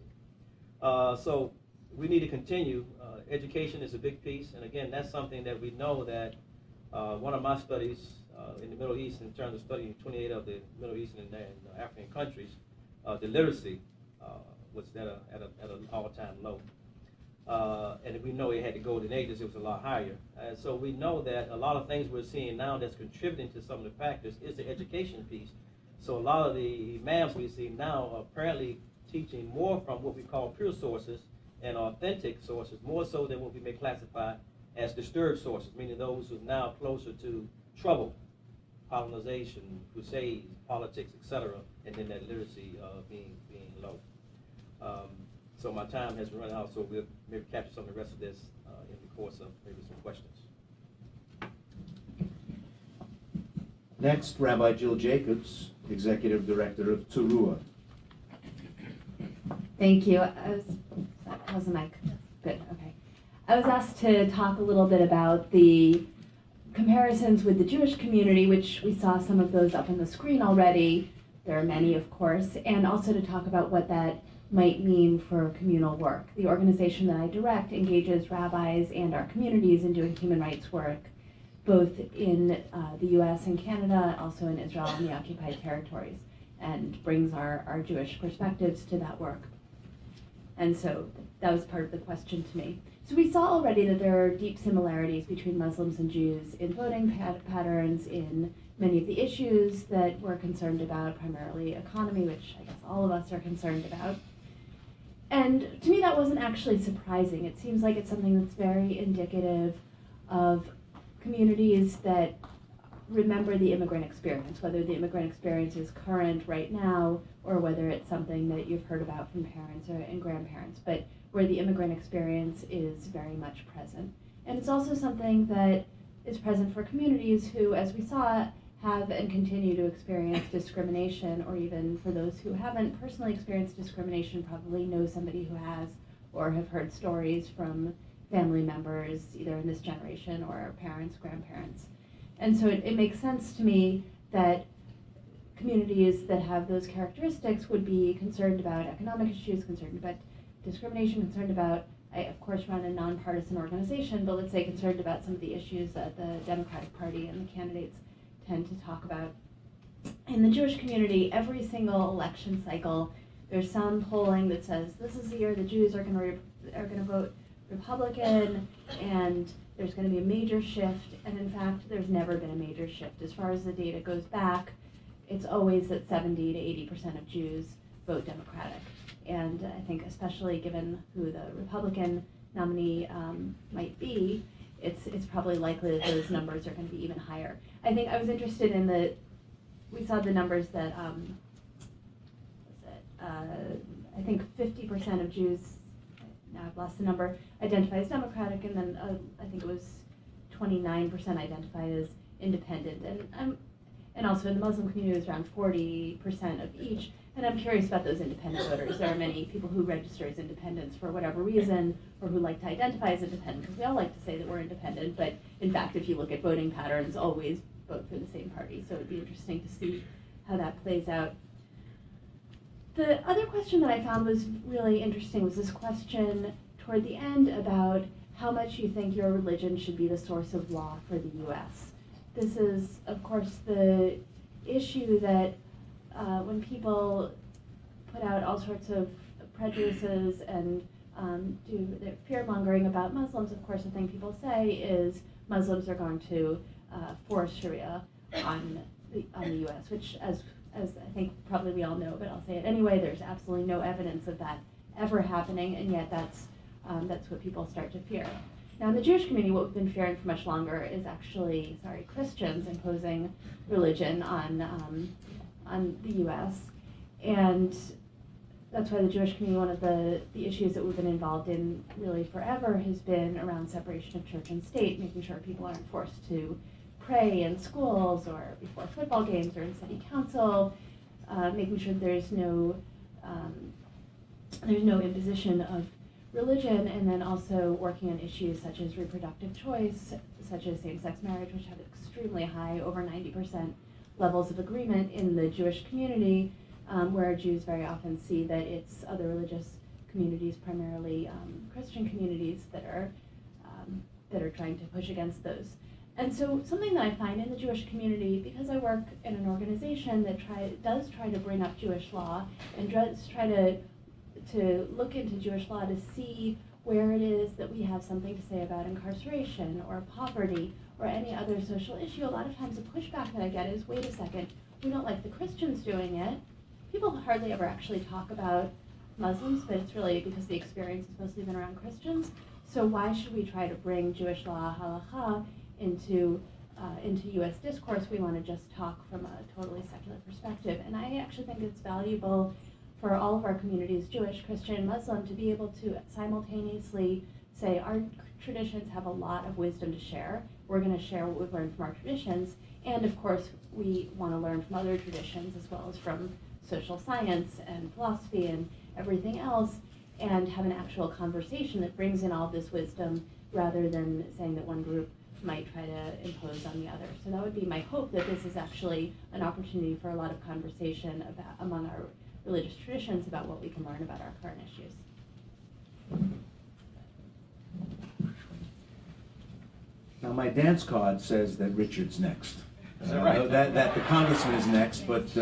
So we need to continue. Education is a big piece, and again, that's something that we know that one of my studies in the Middle East, in terms of studying 28 of the Middle Eastern and African countries, the literacy was at an all-time low. And we know it had the golden ages, it was a lot higher. And so we know that a lot of things we're seeing now that's contributing to some of the factors is the education piece. So a lot of the imams we see now are apparently teaching more from what we call pure sources and authentic sources, more so than what we may classify as disturbed sources, meaning those who are now closer to trouble, colonization, crusades, politics, etc., and then that literacy being low. So my time has run out, so we'll maybe capture some of the rest of this in the course of maybe some questions. Next, Rabbi Jill Jacobs, Executive Director of Teruah. Thank you. How's the mic? Good, okay. I was asked to talk a little bit about the comparisons with the Jewish community, which we saw some of those up on the screen already. There are many, of course, and also to talk about what that might mean for communal work. The organization that I direct engages rabbis and our communities in doing human rights work, both in the US and Canada, also in Israel and the occupied territories, and brings our Jewish perspectives to that work. And so that was part of the question to me. So we saw already that there are deep similarities between Muslims and Jews in voting patterns, in many of the issues that we're concerned about, primarily economy, which I guess all of us are concerned about. And to me, that wasn't actually surprising. It seems like it's something that's very indicative of communities that remember the immigrant experience, whether the immigrant experience is current right now or whether it's something that you've heard about from parents and grandparents, but where the immigrant experience is very much present. And it's also something that is present for communities who, as we saw, have and continue to experience discrimination, or even for those who haven't personally experienced discrimination, probably know somebody who has, or have heard stories from family members, either in this generation or parents, grandparents. And so it makes sense to me that communities that have those characteristics would be concerned about economic issues, concerned about discrimination, concerned about, I of course run a nonpartisan organization, but let's say concerned about some of the issues that the Democratic Party and the candidates tend to talk about. In the Jewish community, every single election cycle, there's some polling that says this is the year the Jews are going to vote Republican, and there's going to be a major shift. And in fact, there's never been a major shift. As far as the data goes back, it's always that 70 to 80% of Jews vote Democratic. And I think especially given who the Republican nominee might be, it's probably likely that those numbers are going to be even higher. I think I was interested in we saw the numbers that, I think 50% of Jews, now I've lost the number, identify as Democratic, and then I think it was 29% identified as independent. And also in the Muslim community, it's around 40% of each. And I'm curious about those independent voters. There are many people who register as independents for whatever reason, or who like to identify as independent, because we all like to say that we're independent, but in fact, if you look at voting patterns, always vote for the same party. So it'd be interesting to see how that plays out. The other question that I found was really interesting was this question toward the end about how much you think your religion should be the source of law for the U.S. This is, of course, the issue that when people put out all sorts of prejudices and do their fear-mongering about Muslims, of course, the thing people say is Muslims are going to force Sharia on the U.S., which, as I think probably we all know, but I'll say it anyway, there's absolutely no evidence of that ever happening, and yet that's what people start to fear. Now, in the Jewish community, what we've been fearing for much longer is actually, Christians imposing religion on the U.S., and that's why the Jewish community, one of the issues that we've been involved in really forever has been around separation of church and state, making sure people aren't forced to pray in schools or before football games or in city council, making sure there's no imposition of religion, and then also working on issues such as reproductive choice, such as same-sex marriage, which have extremely high, over 90% levels of agreement in the Jewish community, where Jews very often see that it's other religious communities, primarily Christian communities, that are trying to push against those. And so something that I find in the Jewish community, because I work in an organization that does try to bring up Jewish law and does try to look into Jewish law to see where it is that we have something to say about incarceration or poverty or any other social issue, a lot of times the pushback that I get is, wait a second, we don't like the Christians doing it. People hardly ever actually talk about Muslims, but it's really because the experience has mostly been around Christians. So why should we try to bring Jewish law, halakha, into U.S. discourse? We want to just talk from a totally secular perspective. And I actually think it's valuable for all of our communities, Jewish, Christian, Muslim, to be able to simultaneously say our traditions have a lot of wisdom to share. We're going to share what we've learned from our traditions. And of course, we want to learn from other traditions as well as from social science and philosophy and everything else, and have an actual conversation that brings in all this wisdom rather than saying that one group might try to impose on the other. So that would be my hope, that this is actually an opportunity for a lot of conversation among our religious traditions about what we can learn about our current issues. Now, my dance card says that Richard's next. Is that right? That the Congressman is next, but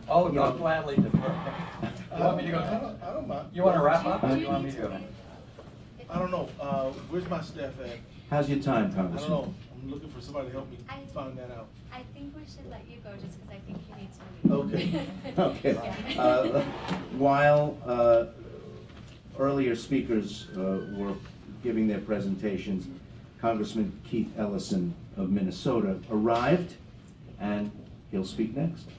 I'll gladly defer. You want me to go? I don't mind. You want to wrap up, or do you want me to go? I don't know. Where's my staff at? how's your time, I Congressman? don't know. I'm looking for somebody to help me find that out. I think we should let you go just because I think you need to leave. Okay. Okay. While earlier speakers were giving their presentations, Congressman Keith Ellison of Minnesota arrived, and he'll speak next.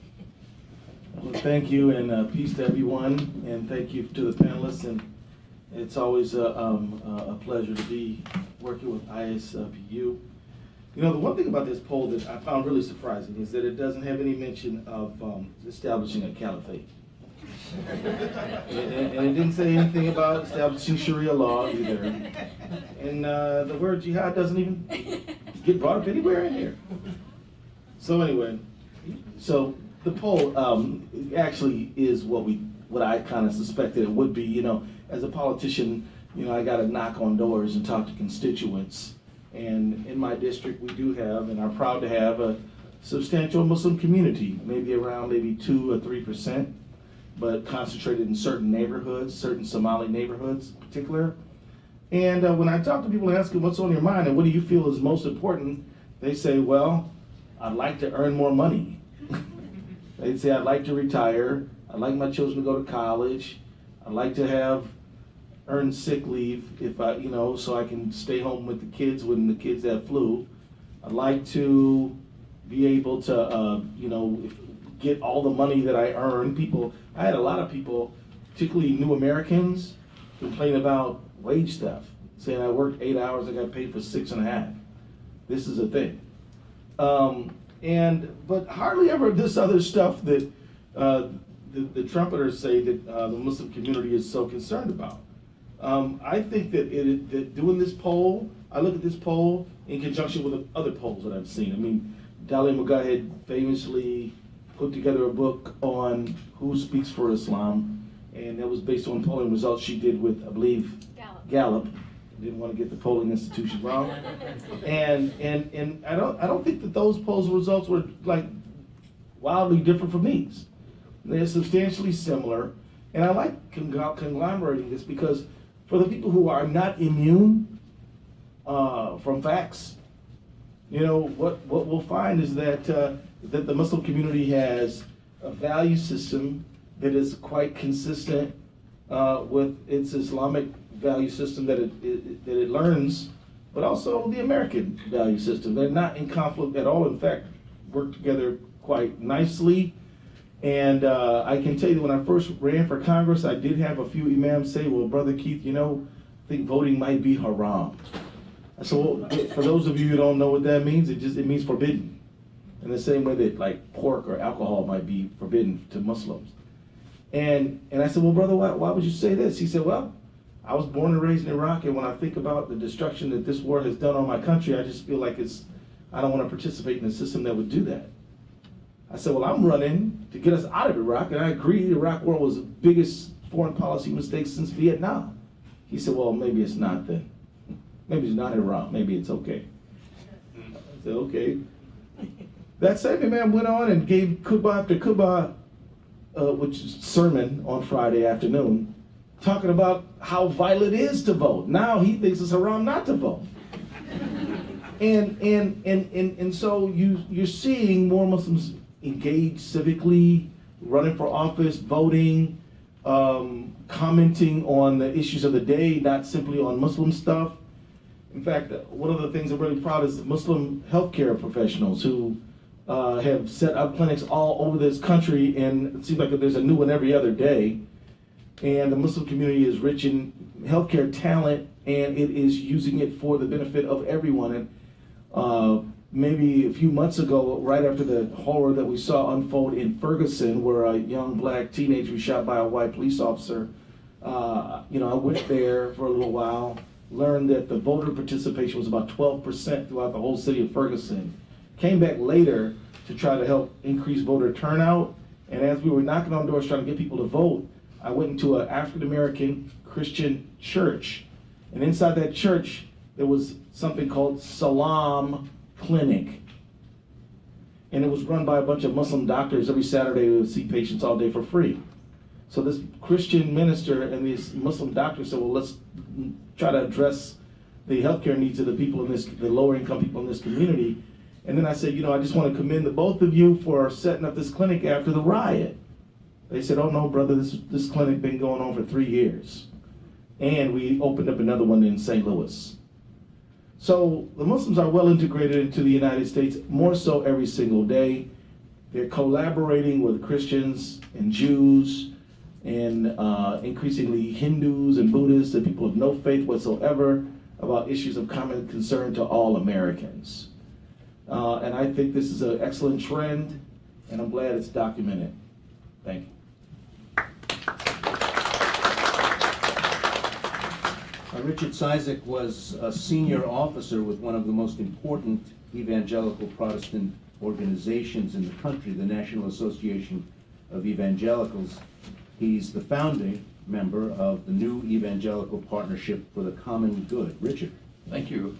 Well, thank you, and peace to everyone, and thank you to the panelists. And it's always a pleasure to be working with ISPU. You know, the one thing about this poll that I found really surprising is that it doesn't have any mention of establishing a caliphate. And it didn't say anything about establishing Sharia law either. And and the word jihad doesn't even get brought up anywhere in here. So anyway, so the poll actually is what I kind of suspected it would be. You know, as a politician, you know, I got to knock on doors and talk to constituents. And in my district, we do have, and are proud to have, a substantial Muslim community, maybe around 2 or 3%, but concentrated in certain neighborhoods, certain Somali neighborhoods in particular. And when I talk to people and ask them what's on your mind and what do you feel is most important, they say, well, I'd like to earn more money. They'd say, I'd like to retire. I'd like my children to go to college. I'd like to earn sick leave if I, so I can stay home with the kids when the kids have flu. I'd like to be able to, get all the money that I earn. I had a lot of people, particularly new Americans, complain about wage theft, saying I worked 8 hours, I got paid for 6.5. This is a thing. But hardly ever this other stuff that the trumpeters say that the Muslim community is so concerned about. I think that doing this poll, I look at this poll in conjunction with the other polls that I've seen. I mean, Dalila Mogahed famously put together a book on who speaks for Islam, and that was based on polling results she did with, I believe, Gallup. Didn't want to get the polling institution wrong. And I don't think that those polls results were like wildly different from these. They're substantially similar, and I like conglomerating this because for the people who are not immune from facts, what we'll find is that the Muslim community has a value system that is quite consistent with its Islamic value system that it learns, but also the American value system. They're not in conflict at all. In fact, work together quite nicely. And I can tell you that when I first ran for Congress, I did have a few imams say, well, Brother Keith, I think voting might be haram. I said, well, for those of you who don't know what that means, it means forbidden. In the same way that like pork or alcohol might be forbidden to Muslims. And I said, well, brother, why would you say this? He said, well, I was born and raised in Iraq, and when I think about the destruction that this war has done on my country, I just feel like I don't want to participate in a system that would do that. I said, well, I'm running to get us out of Iraq, and I agree the Iraq war was the biggest foreign policy mistake since Vietnam. He said, well, maybe it's not then. Maybe it's not Iraq, maybe it's okay. I said, okay. That same man went on and gave khutbah after khutbah, which is sermon on Friday afternoon, talking about how vital it is to vote. Now he thinks it's haram not to vote. And so you're seeing more Muslims engaged civically, running for office, voting, commenting on the issues of the day, not simply on Muslim stuff. In fact, one of the things I'm really proud of is Muslim healthcare professionals who have set up clinics all over this country, and it seems like there's a new one every other day. And the Muslim community is rich in healthcare talent, and it is using it for the benefit of everyone. And maybe a few months ago, right after the horror that we saw unfold in Ferguson, where a young black teenager was shot by a white police officer, I went there for a little while, learned that the voter participation was about 12% throughout the whole city of Ferguson. Came back later to try to help increase voter turnout, and as we were knocking on doors trying to get people to vote, I went into an African-American Christian church, and inside that church there was something called Salam Clinic, and it was run by a bunch of Muslim doctors. Every Saturday they would see patients all day for free. So this Christian minister and these Muslim doctors said, well, let's try to address the healthcare needs of the people in the lower income people in this community. And then I said, I just want to commend the both of you for setting up this clinic after the riot. They said, oh no, brother, this clinic been going on for 3 years. And we opened up another one in St. Louis. So the Muslims are well integrated into the United States, more so every single day. They're collaborating with Christians and Jews and increasingly Hindus and Buddhists and people of no faith whatsoever about issues of common concern to all Americans. And I think this is an excellent trend, and I'm glad it's documented. Thank you. Richard Cizik was a senior officer with one of the most important evangelical Protestant organizations in the country, the National Association of Evangelicals. He's the founding member of the new Evangelical Partnership for the Common Good. Richard. Thank you.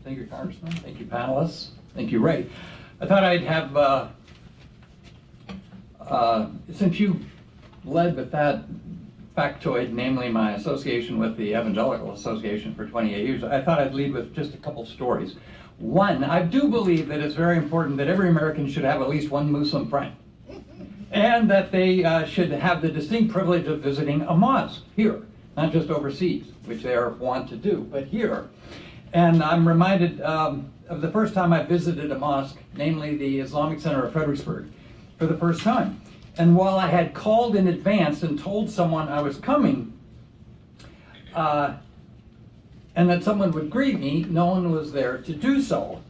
Thank you, Congressman. Thank you, panelists. Thank you, Ray. I thought I'd have, since you led with that factoid, namely my association with the Evangelical Association for 28 years, I thought I'd lead with just a couple stories. One, I do believe that it's very important that every American should have at least one Muslim friend, and that they should have the distinct privilege of visiting a mosque here, not just overseas, which they are wont to do, but here. And I'm reminded of the first time I visited a mosque, namely the Islamic Center of Fredericksburg, for the first time. And while I had called in advance and told someone I was coming, and that someone would greet me, no one was there to do so.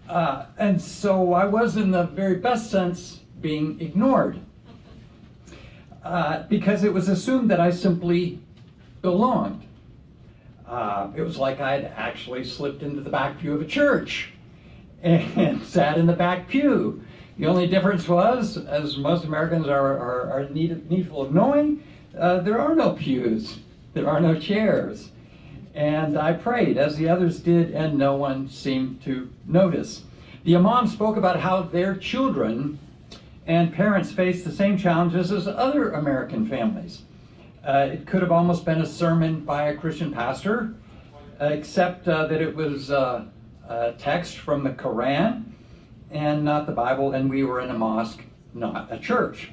And so I was, in the very best sense, being ignored. Because it was assumed that I simply belonged. It was like I'd actually slipped into the back pew of a church and sat in the back pew. The only difference was, as most Americans are needful of knowing, there are no pews, there are no chairs. And I prayed, as the others did, and no one seemed to notice. The Imam spoke about how their children and parents face the same challenges as other American families. It could have almost been a sermon by a Christian pastor, except that it was a text from the Quran and not the Bible, and we were in a mosque, not a church.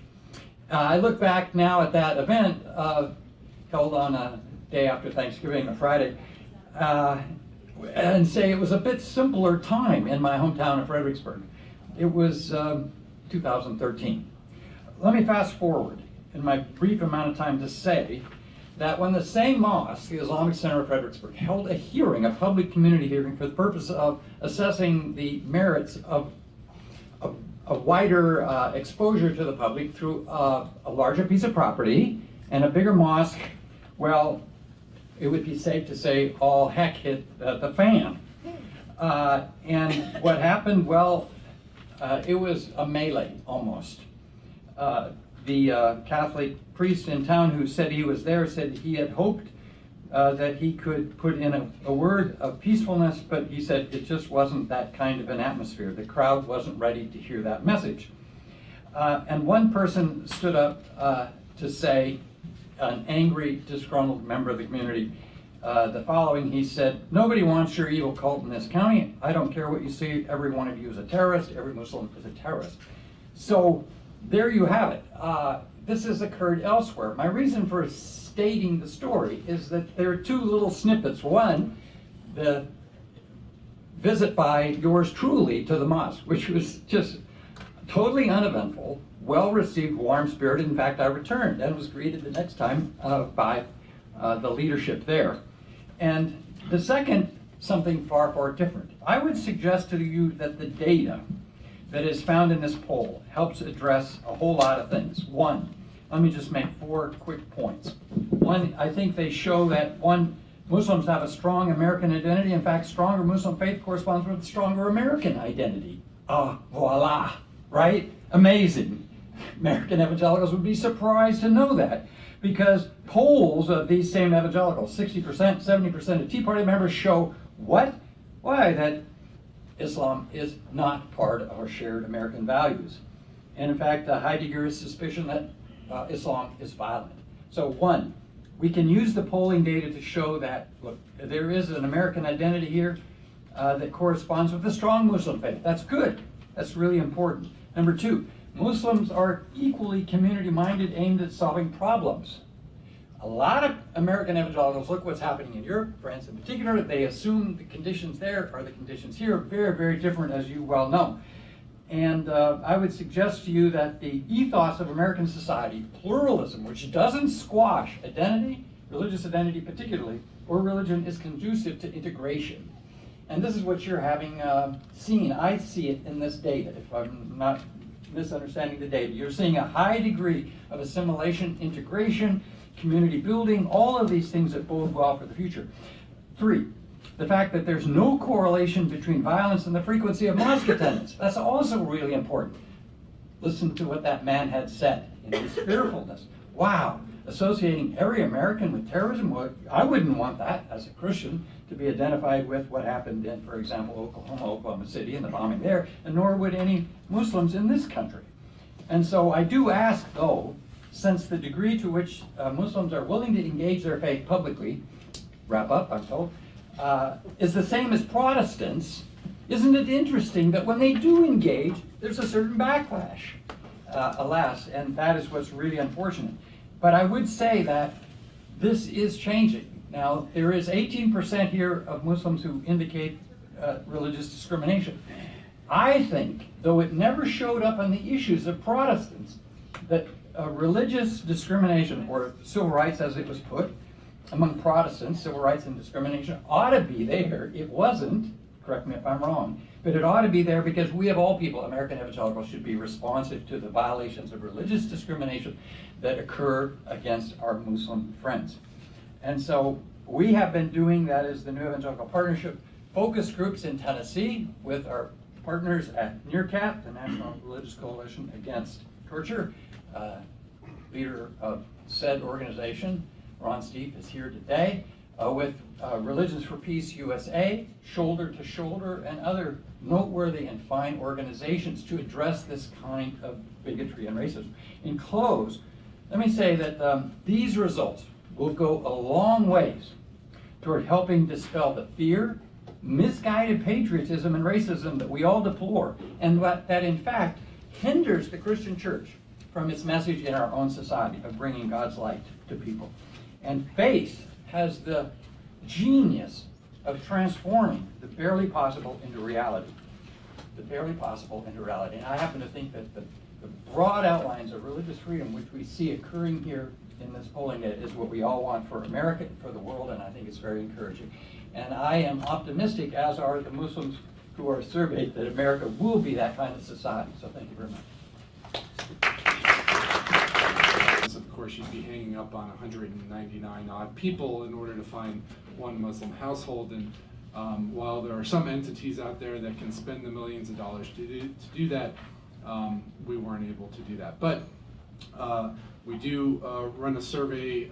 I look back now at that event held on a day after Thanksgiving, a Friday, and say it was a bit simpler time in my hometown of Fredericksburg. It was 2013. Let me fast forward in my brief amount of time to say that when the same mosque, the Islamic Center of Fredericksburg, held a hearing, a public community hearing, for the purpose of assessing the merits of a wider exposure to the public through a larger piece of property and a bigger mosque, well, it would be safe to say all heck hit the fan. And what happened? Well, it was a melee almost. The Catholic priest in town who said he was there said he had hoped that he could put in a word of peacefulness, but he said it just wasn't that kind of an atmosphere. The crowd wasn't ready to hear that message. And one person stood up to say, an angry, disgruntled member of the community, the following. He said, "Nobody wants your evil cult in this county. I don't care what you say. Every one of you is a terrorist. Every Muslim is a terrorist." So there you have it. This has occurred elsewhere. My reason for stating the story is that there are two little snippets. One, the visit by yours truly to the mosque, which was just totally uneventful, well-received, warm-spirited. In fact, I returned and was greeted the next time by the leadership there. And the second, something far, far different. I would suggest to you that the data that is found in this poll helps address a whole lot of things. One, let me just make 4 quick points. One, I think they show that, one, Muslims have a strong American identity. In fact, stronger Muslim faith corresponds with stronger American identity. Voila, right? Amazing. American evangelicals would be surprised to know that, because polls of these same evangelicals, 60%, 70% of Tea Party members, show what? Why? That Islam is not part of our shared American values. And in fact, a high degree of suspicion that Islam is violent. So one, we can use the polling data to show that, look, there is an American identity here that corresponds with a strong Muslim faith. That's good. That's really important. Number two, Muslims are equally community-minded, aimed at solving problems. A lot of American evangelicals look what's happening in Europe, France in particular. They assume the conditions there are the conditions here. Very, very different, as you well know. And I would suggest to you that the ethos of American society, pluralism, which doesn't squash identity, religious identity particularly, or religion, is conducive to integration. And this is what you're having seen. I see it in this data, if I'm not misunderstanding the data. You're seeing a high degree of assimilation, integration. community building, all of these things that bode well for the future. 3, the fact that there's no correlation between violence and the frequency of mosque attendance. That's also really important. Listen to what that man had said in his fearfulness. Wow, associating every American with terrorism? Well, I wouldn't want that as a Christian to be identified with what happened in, for example, Oklahoma City and the bombing there, and nor would any Muslims in this country. And so I do ask, though, since the degree to which Muslims are willing to engage their faith publicly, wrap up, I'm told, is the same as Protestants, isn't it interesting that when they do engage, there's a certain backlash, alas, and that is what's really unfortunate. But I would say that this is changing. Now, there is 18% here of Muslims who indicate religious discrimination. I think, though it never showed up on the issues of Protestants, that religious discrimination, or civil rights as it was put, among Protestants, civil rights and discrimination ought to be there. It wasn't, correct me if I'm wrong, but it ought to be there because we of all people, American evangelicals, should be responsive to the violations of religious discrimination that occur against our Muslim friends. And so we have been doing, that is the New Evangelical Partnership, focus groups in Tennessee with our partners at NERCAP, the National Religious Coalition Against Torture. Leader of said organization, Ron Steve, is here today, with Religions for Peace USA, Shoulder to Shoulder, and other noteworthy and fine organizations to address this kind of bigotry and racism. In close, let me say that these results will go a long ways toward helping dispel the fear, misguided patriotism, and racism that we all deplore, and that in fact hinders the Christian church from its message in our own society of bringing God's light to people. And faith has the genius of transforming the barely possible into reality. The barely possible into reality. And I happen to think that the broad outlines of religious freedom which we see occurring here in this polling day is what we all want for America and for the world, and I think it's very encouraging. And I am optimistic, as are the Muslims who are surveyed, that America will be that kind of society. So thank you very much. Of course, you'd be hanging up on 199 odd people in order to find one Muslim household. And while there are some entities out there that can spend the millions of dollars to do that, we weren't able to do that. But we do run a survey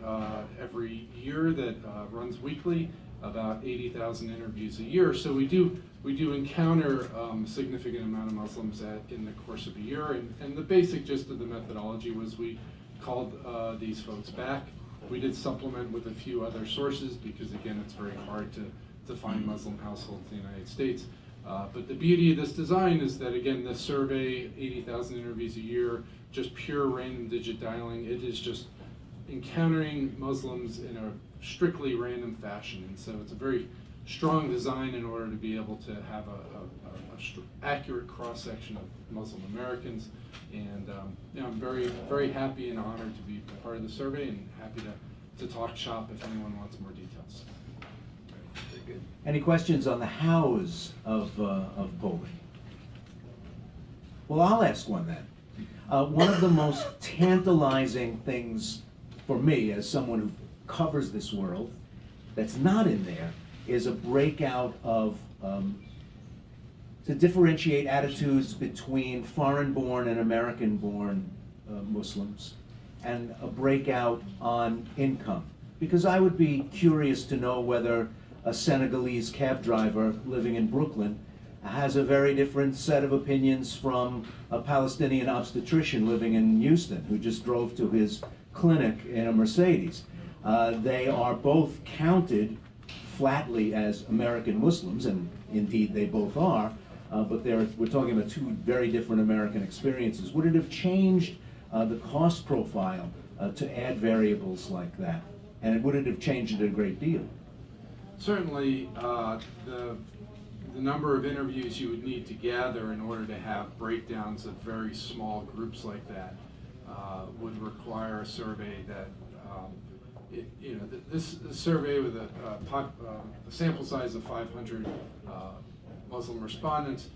every year that runs weekly, about 80,000 interviews a year. So we do encounter a significant amount of Muslims in the course of a year. And the basic gist of the methodology was we called these folks back. We did supplement with a few other sources because, again, it's very hard to find Muslim households in the United States. But the beauty of this design is that, again, this survey, 80,000 interviews a year, just pure random digit dialing, it is just encountering Muslims in a strictly random fashion. And so it's a very strong design in order to be able to have a accurate cross-section of Muslim Americans. And I'm very, very happy and honored to be part of the survey, and happy to talk shop if anyone wants more details. Very good. Any questions on the hows of polling? Well, I'll ask one then. One of the most tantalizing things for me, as someone who covers this world, that's not in there, is a breakout of to differentiate attitudes between foreign-born and American-born Muslims, and a breakout on income. Because I would be curious to know whether a Senegalese cab driver living in Brooklyn has a very different set of opinions from a Palestinian obstetrician living in Houston who just drove to his clinic in a Mercedes. They are both counted flatly as American Muslims, and indeed they both are, but we're talking about two very different American experiences. Would it have changed the cost profile to add variables like that? And would it have changed it a great deal? Certainly, the number of interviews you would need to gather in order to have breakdowns of very small groups like that would require a survey that, this survey with a sample size of 500 Muslim respondents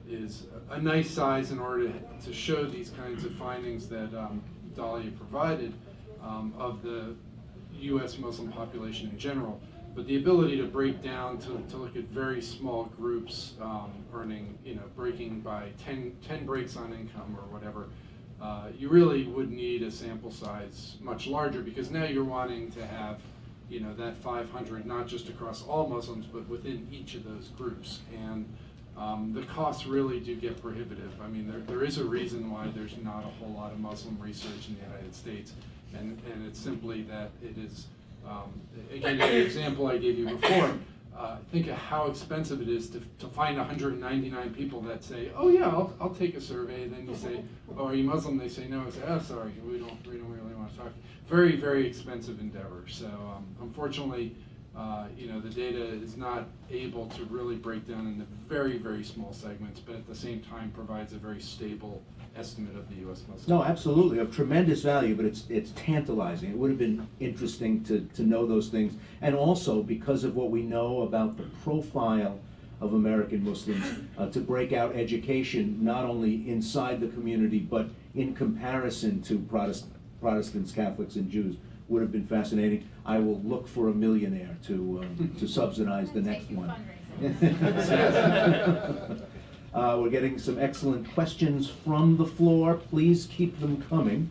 is a nice size in order to show these kinds of findings that Dalila provided of the U.S. Muslim population in general, but the ability to break down to look at very small groups earning, breaking by 10 breaks on income or whatever, you really would need a sample size much larger, because now you're wanting to have that 500 not just across all Muslims but within each of those groups, and the costs really do get prohibitive. I mean, there is a reason why there's not a whole lot of Muslim research in the United States, and it's simply that it is, again, the example I gave you before, think of how expensive it is to find 199 people that say, oh yeah, I'll take a survey, and then you say, oh, are you Muslim? They say no. I say, oh, sorry, we don't really want to talk. Very, very expensive endeavor. So unfortunately, the data is not able to really break down into very, very small segments, but at the same time provides a very stable estimate of the U.S. Muslim. No, absolutely, of tremendous value, but it's tantalizing. It would have been interesting to know those things. And also, because of what we know about the profile of American Muslims, to break out education, not only inside the community, but in comparison to Protestants, Catholics, and Jews, would have been fascinating. I will look for a millionaire to subsidize the next one. We're getting some excellent questions from the floor. Please keep them coming.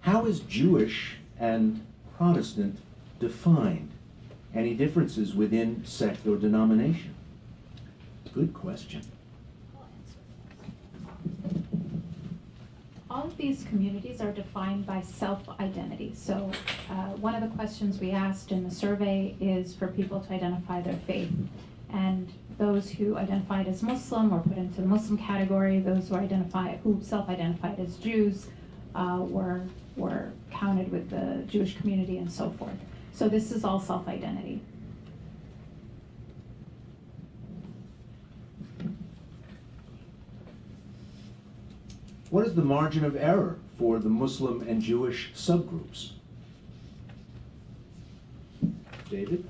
How is Jewish and Protestant defined? Any differences within sect or denomination? Good question. All of these communities are defined by self-identity. So one of the questions we asked in the survey is for people to identify their faith. And those who identified as Muslim were put into the Muslim category. Those who self-identified as Jews were counted with the Jewish community, and so forth. So this is all self-identity. What is the margin of error for the Muslim and Jewish subgroups? David?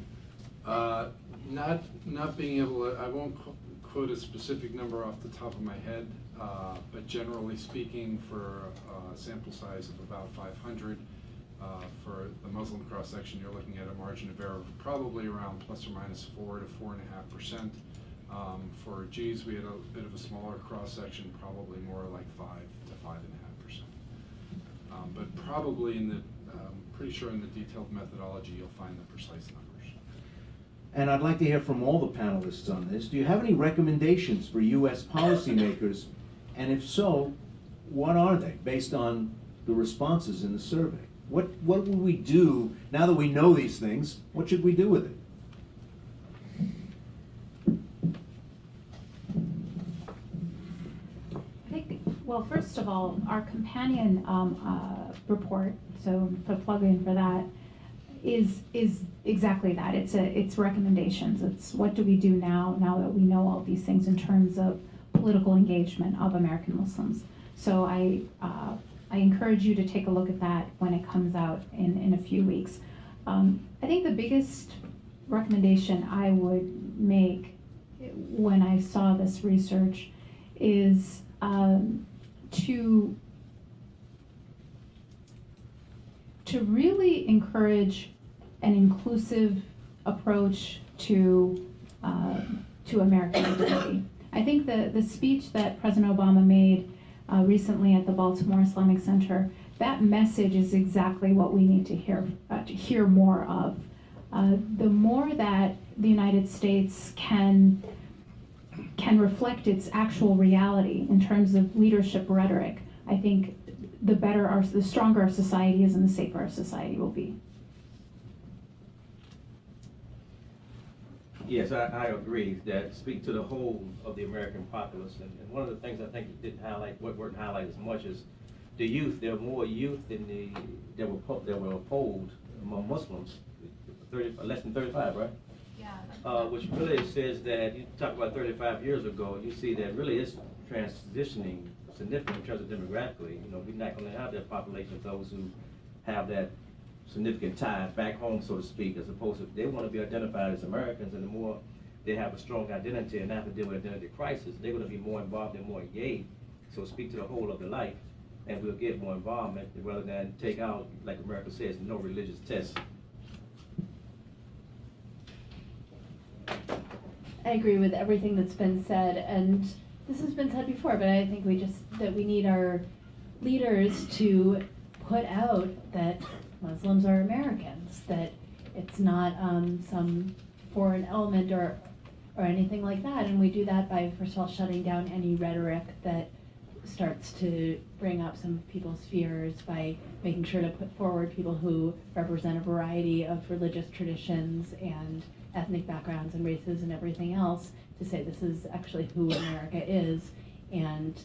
Not being able to, I won't quote a specific number off the top of my head, but generally speaking, for a sample size of about 500, for the Muslim cross-section, you're looking at a margin of error of probably around plus or minus 4 to 4.5%. For Jews, we had a bit of a smaller cross-section, probably more like 5 to 5.5%. But probably pretty sure in the detailed methodology, you'll find the precise numbers. And I'd like to hear from all the panelists on this. Do you have any recommendations for U.S. policymakers? And if so, what are they, based on the responses in the survey? What would we do, now that we know these things, what should we do with it? Well, first of all, our companion report, so put a plug in for that, is exactly that. It's recommendations. It's what do we do now that we know all these things in terms of political engagement of American Muslims. So I encourage you to take a look at that when it comes out in a few weeks. I think the biggest recommendation I would make when I saw this research is to really encourage an inclusive approach to American identity. I think the speech that President Obama made recently at the Baltimore Islamic Center, that message is exactly what we need to hear more of. The more that the United States can reflect its actual reality in terms of leadership rhetoric, I think the stronger our society is and the safer our society will be. Yes, I agree that speak to the whole of the American populace. And one of the things I think you didn't highlight, what weren't highlighted as much, is the youth. There are more youth that were polled among Muslims, less than 35, right? Yeah. Which really says that, you talk about 35 years ago, you see that really is transitioning significantly in terms of demographically. We're not going to have that population of those who have that significant tie back home, so to speak, as opposed to they want to be identified as Americans, and the more they have a strong identity and have to deal with identity crisis, they're going to be more involved and more engaged. So speak to the whole of the life and we'll get more involvement rather than take out, like America says, no religious tests. I agree with everything that's been said, and this has been said before, but I think that we need our leaders to put out that Muslims are Americans, that it's not some foreign element or anything like that, and we do that by, first of all, shutting down any rhetoric that starts to bring up some of people's fears, by making sure to put forward people who represent a variety of religious traditions and ethnic backgrounds and races and everything else, to say this is actually who America is. And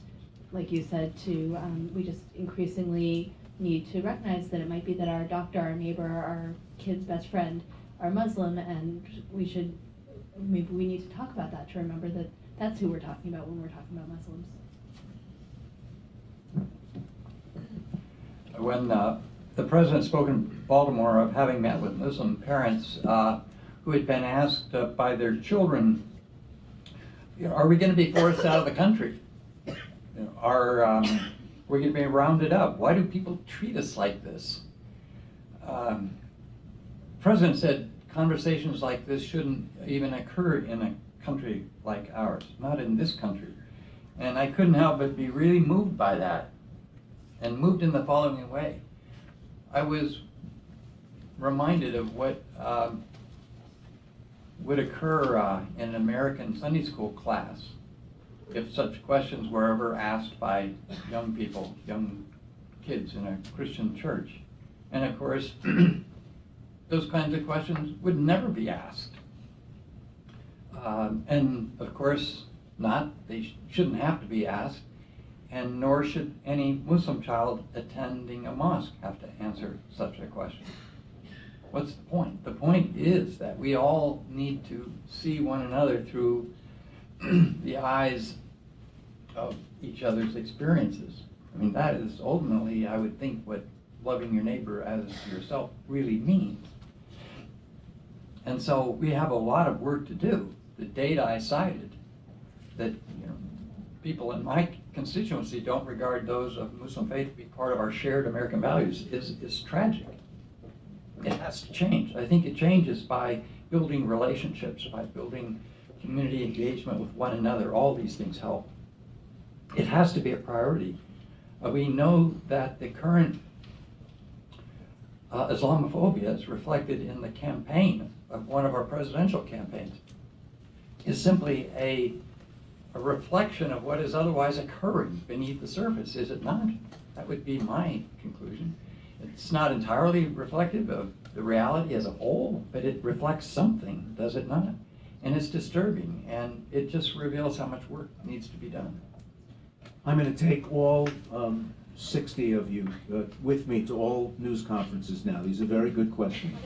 like you said, we just increasingly need to recognize that it might be that our doctor, our neighbor, our kid's best friend are Muslim, and maybe we need to talk about that, to remember that that's who we're talking about when we're talking about Muslims. When the president spoke in Baltimore of having met with Muslim parents who had been asked by their children, are we going to be forced out of the country? Are we going to be rounded up? Why do people treat us like this? The president said conversations like this shouldn't even occur in a country like ours, not in this country. And I couldn't help but be really moved by that, and moved in the following way. I was reminded of what would occur in an American Sunday school class if such questions were ever asked by young people, young kids in a Christian church. And of course, those kinds of questions would never be asked. And of course, they shouldn't have to be asked, and nor should any Muslim child attending a mosque have to answer such a question. What's the point? The point is that we all need to see one another through the eyes of each other's experiences. I mean, that is ultimately, I would think, what loving your neighbor as yourself really means. And so we have a lot of work to do. The data I cited, that people in my constituency don't regard those of Muslim faith to be part of our shared American values, is tragic. It has to change. I think it changes by building relationships, by building community engagement with one another. All these things help. It has to be a priority. We know that the current Islamophobia is reflected in the campaign of one of our presidential campaigns, is simply a reflection of what is otherwise occurring beneath the surface, is it not? That would be my conclusion. It's not entirely reflective of the reality as a whole, but it reflects something, does it not? And it's disturbing, and it just reveals how much work needs to be done. I'm going to take all 60 of you with me to all news conferences now. These are very good questions.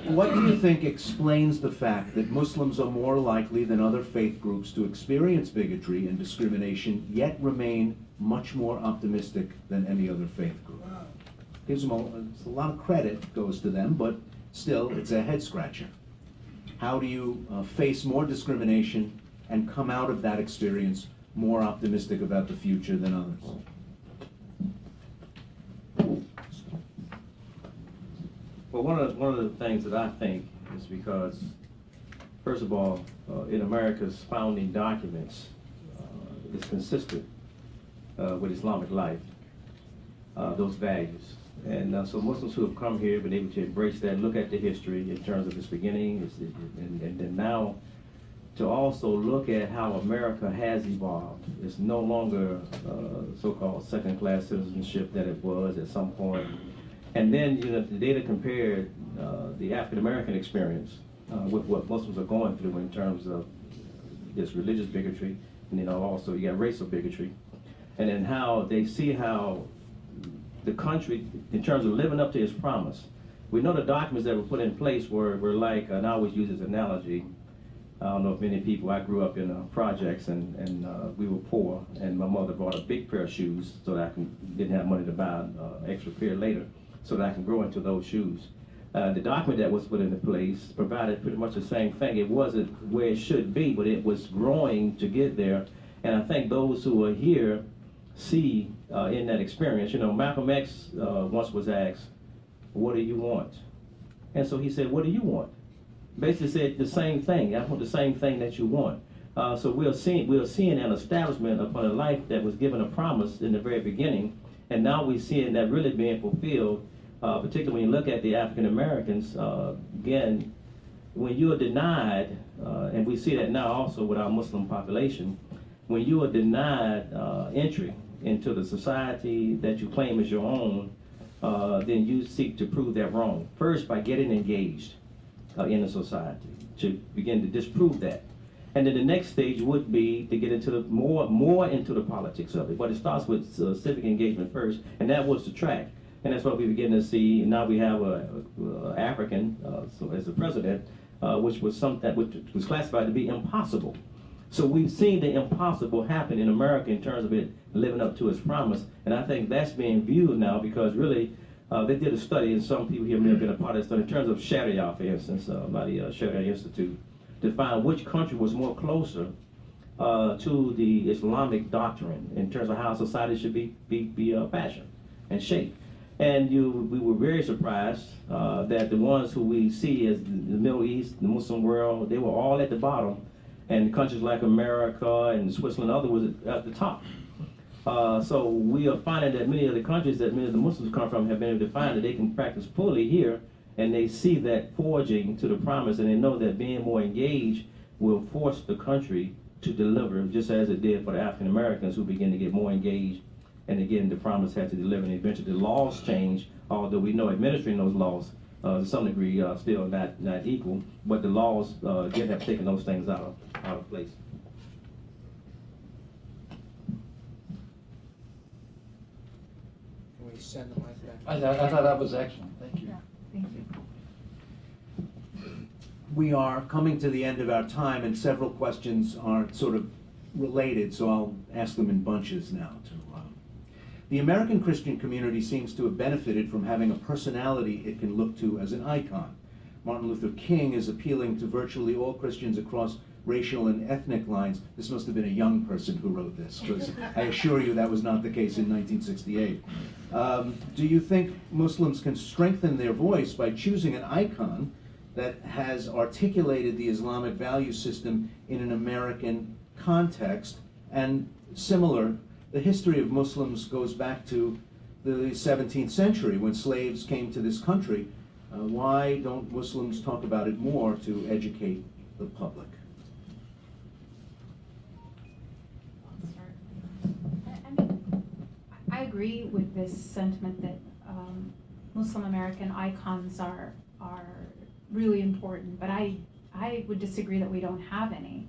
What do you think explains the fact that Muslims are more likely than other faith groups to experience bigotry and discrimination, yet remain much more optimistic than any other faith group? Gives them a lot of credit goes to them, but still, it's a head scratcher. How do you face more discrimination and come out of that experience more optimistic about the future than others? Well, one of the things that I think is because, first of all, in America's founding documents, it's consistent with Islamic life, those values. And so Muslims who have come here have been able to embrace that, look at the history in terms of its beginning, and then now to also look at how America has evolved. It's no longer so-called second-class citizenship that it was at some point. And then, the data compared the African-American experience with what Muslims are going through in terms of this religious bigotry, and also you got racial bigotry, and then how they see how the country, in terms of living up to its promise. We know the documents that were put in place were like, and I always use this analogy, I don't know if many people, I grew up in projects and we were poor, and my mother bought a big pair of shoes so that didn't have money to buy an extra pair later, so that I can grow into those shoes. The document that was put into place provided pretty much the same thing. It wasn't where it should be, but it was growing to get there. And I think those who are here see in that experience. You know, Malcolm X once was asked, "What do you want?" And so he said, "What do you want?" Basically said the same thing. I want the same thing that you want. So we're seeing an establishment upon a life that was given a promise in the very beginning, and now we're seeing that really being fulfilled. Particularly when you look at the African Americans, again, when you are denied, and we see that now also with our Muslim population, when you are denied entry into the society that you claim as your own, then you seek to prove that wrong. First, by getting engaged in the society, to begin to disprove that. And then the next stage would be to get into the more into the politics of it. But it starts with civic engagement first, and that was the track. And that's what we begin to see. Now we have a African so as the president, which was classified to be impossible. So we've seen the impossible happen in America in terms of it living up to its promise. And I think that's being viewed now because really they did a study, and some people here may have been a part of the study, in terms of Sharia, for instance, by the Sharia Institute, to find which country was more closer to the Islamic doctrine in terms of how society should be fashioned and shaped. And we were very surprised that the ones who we see as the Middle East, the Muslim world, they were all at the bottom, and countries like America and Switzerland and others was at the top. So we are finding that many of the countries that many of the Muslims come from have been able to find that they can practice fully here, and they see that forging to the promise, and they know that being more engaged will force the country to deliver, just as it did for the African Americans who begin to get more engaged. And again, the promise had to deliver, and eventually the laws change, although we know administering those laws to some degree still not equal, but the laws again have taken those things out of place. Can we send the mic back? I thought that was excellent. Thank you. Yeah, thank you. We are coming to the end of our time, and several questions are sort of related, so I'll ask them in bunches now. The American Christian community seems to have benefited from having a personality it can look to as an icon. Martin Luther King is appealing to virtually all Christians across racial and ethnic lines. This must have been a young person who wrote this, because I assure you that was not the case in 1968. Do you think Muslims can strengthen their voice by choosing an icon that has articulated the Islamic value system in an American context? And similar, the history of Muslims goes back to the 17th century when slaves came to this country. Why don't Muslims talk about it more to educate the public? I agree with this sentiment that Muslim American icons are really important, but I would disagree that we don't have any.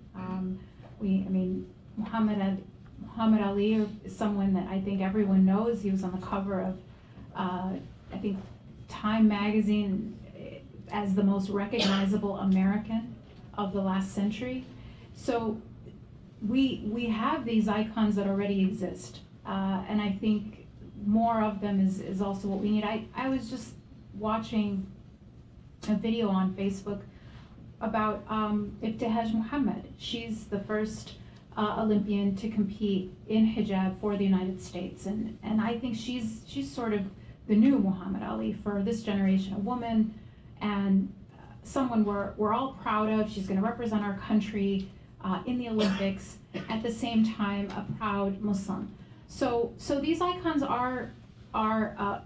Muhammad Ali is someone that I think everyone knows. He was on the cover of, I think, Time magazine as the most recognizable American of the last century. So we have these icons that already exist, and I think more of them is also what we need. I was just watching a video on Facebook about Ibtihaj Muhammad. She's the first Olympian to compete in hijab for the United States, and I think she's sort of the new Muhammad Ali for this generation, a woman and someone we're all proud of. She's going to represent our country in the Olympics, at the same time a proud Muslim. So these icons are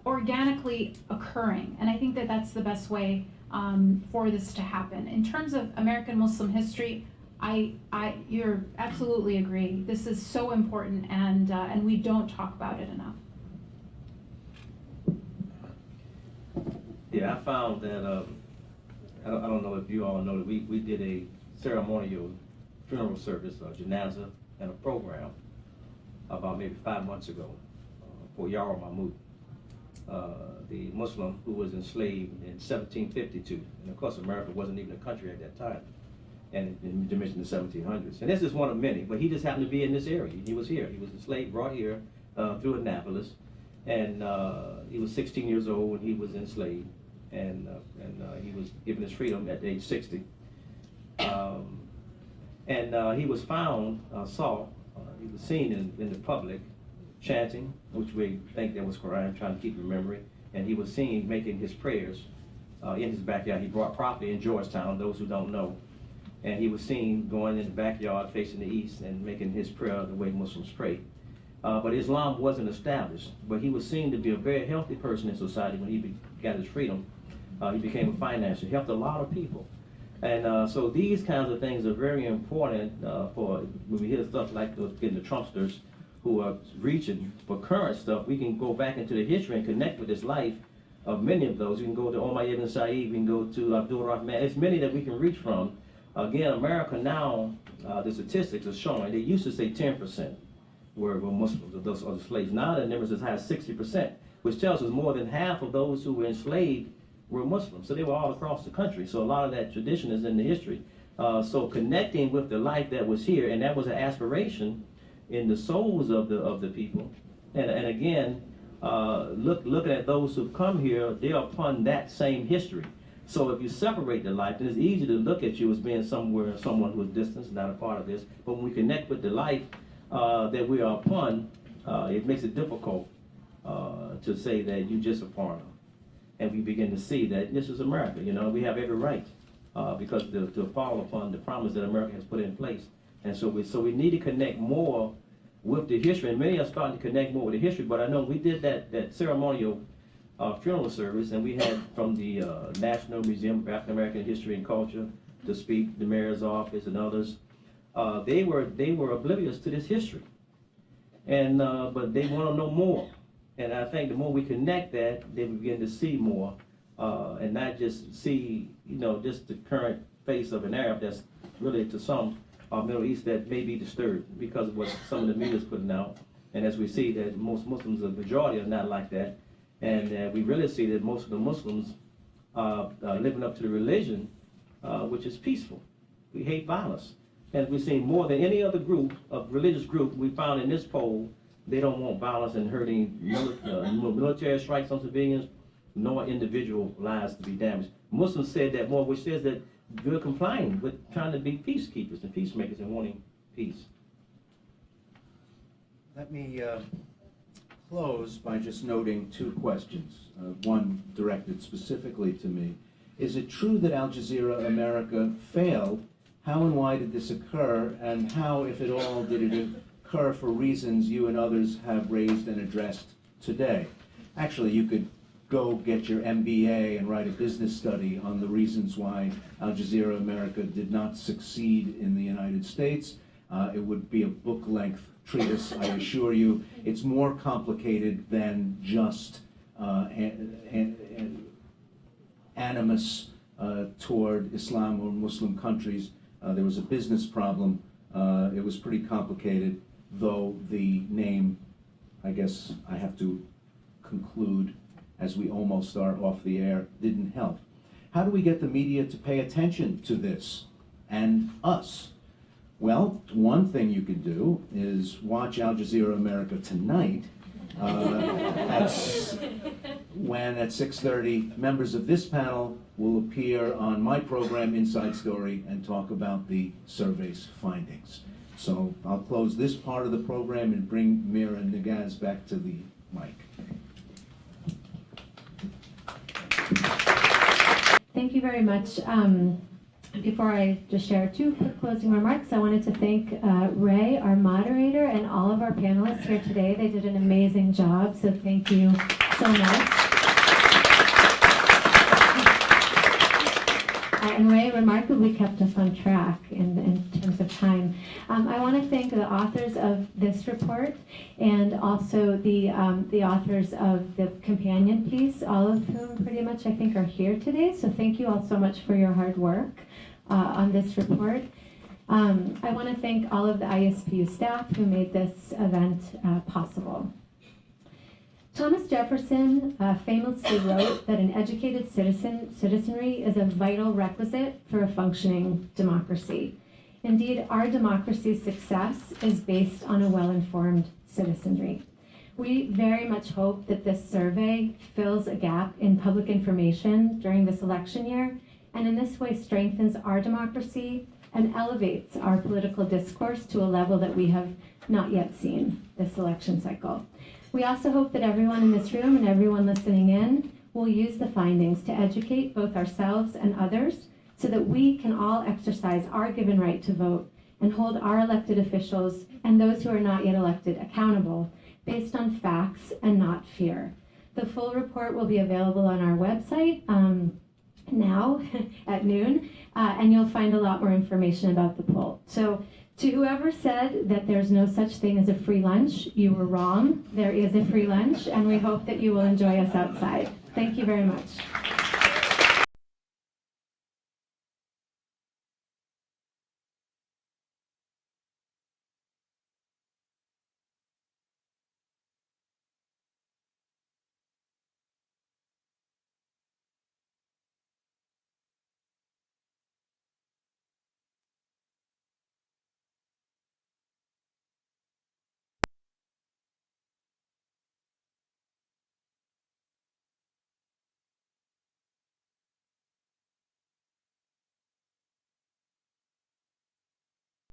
organically occurring, and I think that that's the best way for this to happen. In terms of American Muslim history, you're absolutely agree. This is so important, and we don't talk about it enough. Yeah, I found that I don't know if you all know that we did a ceremonial funeral service, a janazah, and a program about maybe 5 months ago for Yara Mahmoud, the Muslim who was enslaved in 1752, and of course America wasn't even a country at that time. And you mentioned the 1700s. And this is one of many, but he just happened to be in this area. He was here. He was enslaved, brought here through Annapolis, and he was 16 years old when he was enslaved, and he was given his freedom at age 60. And he was found, he was seen in the public chanting, which we think that was Quran, trying to keep in memory. And he was seen making his prayers in his backyard. He bought property in Georgetown, those who don't know. And he was seen going in the backyard facing the east and making his prayer the way Muslims pray. But Islam wasn't established. But he was seen to be a very healthy person in society when he got his freedom. He became a financier. He helped a lot of people. And so these kinds of things are very important for when we hear stuff like getting the Trumpsters who are reaching for current stuff. We can go back into the history and connect with this life of many of those. We can go to Omar ibn Said, we can go to Abdul Rahman. There's many that we can reach from. Again, America now, the statistics are showing, they used to say 10% were Muslims, or the slaves. Now the number is as high as 60%, which tells us more than half of those who were enslaved were Muslims. So they were all across the country. So a lot of that tradition is in the history. So connecting with the life that was here, and that was an aspiration in the souls of the people. And again, looking at those who've come here, they're upon that same history. So if you separate the life, then it's easy to look at you as being someone who is distant, not a part of this. But when we connect with the life that we are upon, it makes it difficult to say that you're just a foreigner. And we begin to see that this is America. You know, we have every right because to follow upon the promise that America has put in place. And so we need to connect more with the history. And many are starting to connect more with the history. But I know we did that ceremonial funeral service, and we had from the National Museum of African American History and Culture to speak, the mayor's office and others. They were oblivious to this history, and but they want to know more. And I think the more we connect that, they begin to see more, and not just see, just the current face of an Arab that's really to some Middle East that may be disturbed because of what some of the media is putting out. And as we see that most Muslims, the majority are not like that. And we really see that most of the Muslims are living up to the religion, which is peaceful. We hate violence. And we're seeing more than any other group, of religious group, we found in this poll, they don't want violence and hurting military strikes on civilians, nor individual lives to be damaged. Muslims said that more, which says that we're complying with trying to be peacekeepers and peacemakers and wanting peace. Let me close by just noting two questions, one directed specifically to me. Is it true that Al Jazeera America failed? How and why did this occur? And how, if at all, did it occur for reasons you and others have raised and addressed today? Actually, you could go get your MBA and write a business study on the reasons why Al Jazeera America did not succeed in the United States. It would be a book-length treatise, I assure you. It's more complicated than just animus toward Islam or Muslim countries. There was a business problem. It was pretty complicated, though the name, I guess I have to conclude, as we almost are off the air, didn't help. How do we get the media to pay attention to this and us? Well, one thing you can do is watch Al Jazeera America tonight when at 6:30 members of this panel will appear on my program Inside Story and talk about the survey's findings. So I'll close this part of the program and bring Meira Neggaz back to the mic. Thank you very much. Before I just share two quick closing remarks, I wanted to thank Ray, our moderator, and all of our panelists here today. They did an amazing job, so thank you so much. And Ray remarkably kept us on track in terms of time. I want to thank the authors of this report and also the authors of the companion piece, all of whom pretty much I think are here today. So thank you all so much for your hard work on this report. I want to thank all of the ISPU staff who made this event possible. Thomas Jefferson famously wrote that an educated citizenry is a vital requisite for a functioning democracy. Indeed, our democracy's success is based on a well-informed citizenry. We very much hope that this survey fills a gap in public information during this election year, and in this way strengthens our democracy and elevates our political discourse to a level that we have not yet seen this election cycle. We also hope that everyone in this room and everyone listening in will use the findings to educate both ourselves and others so that we can all exercise our given right to vote and hold our elected officials and those who are not yet elected accountable based on facts and not fear. The full report will be available on our website now at noon, and you'll find a lot more information about the poll. So to whoever said that there's no such thing as a free lunch, you were wrong. There is a free lunch, and we hope that you will enjoy us outside. Thank you very much.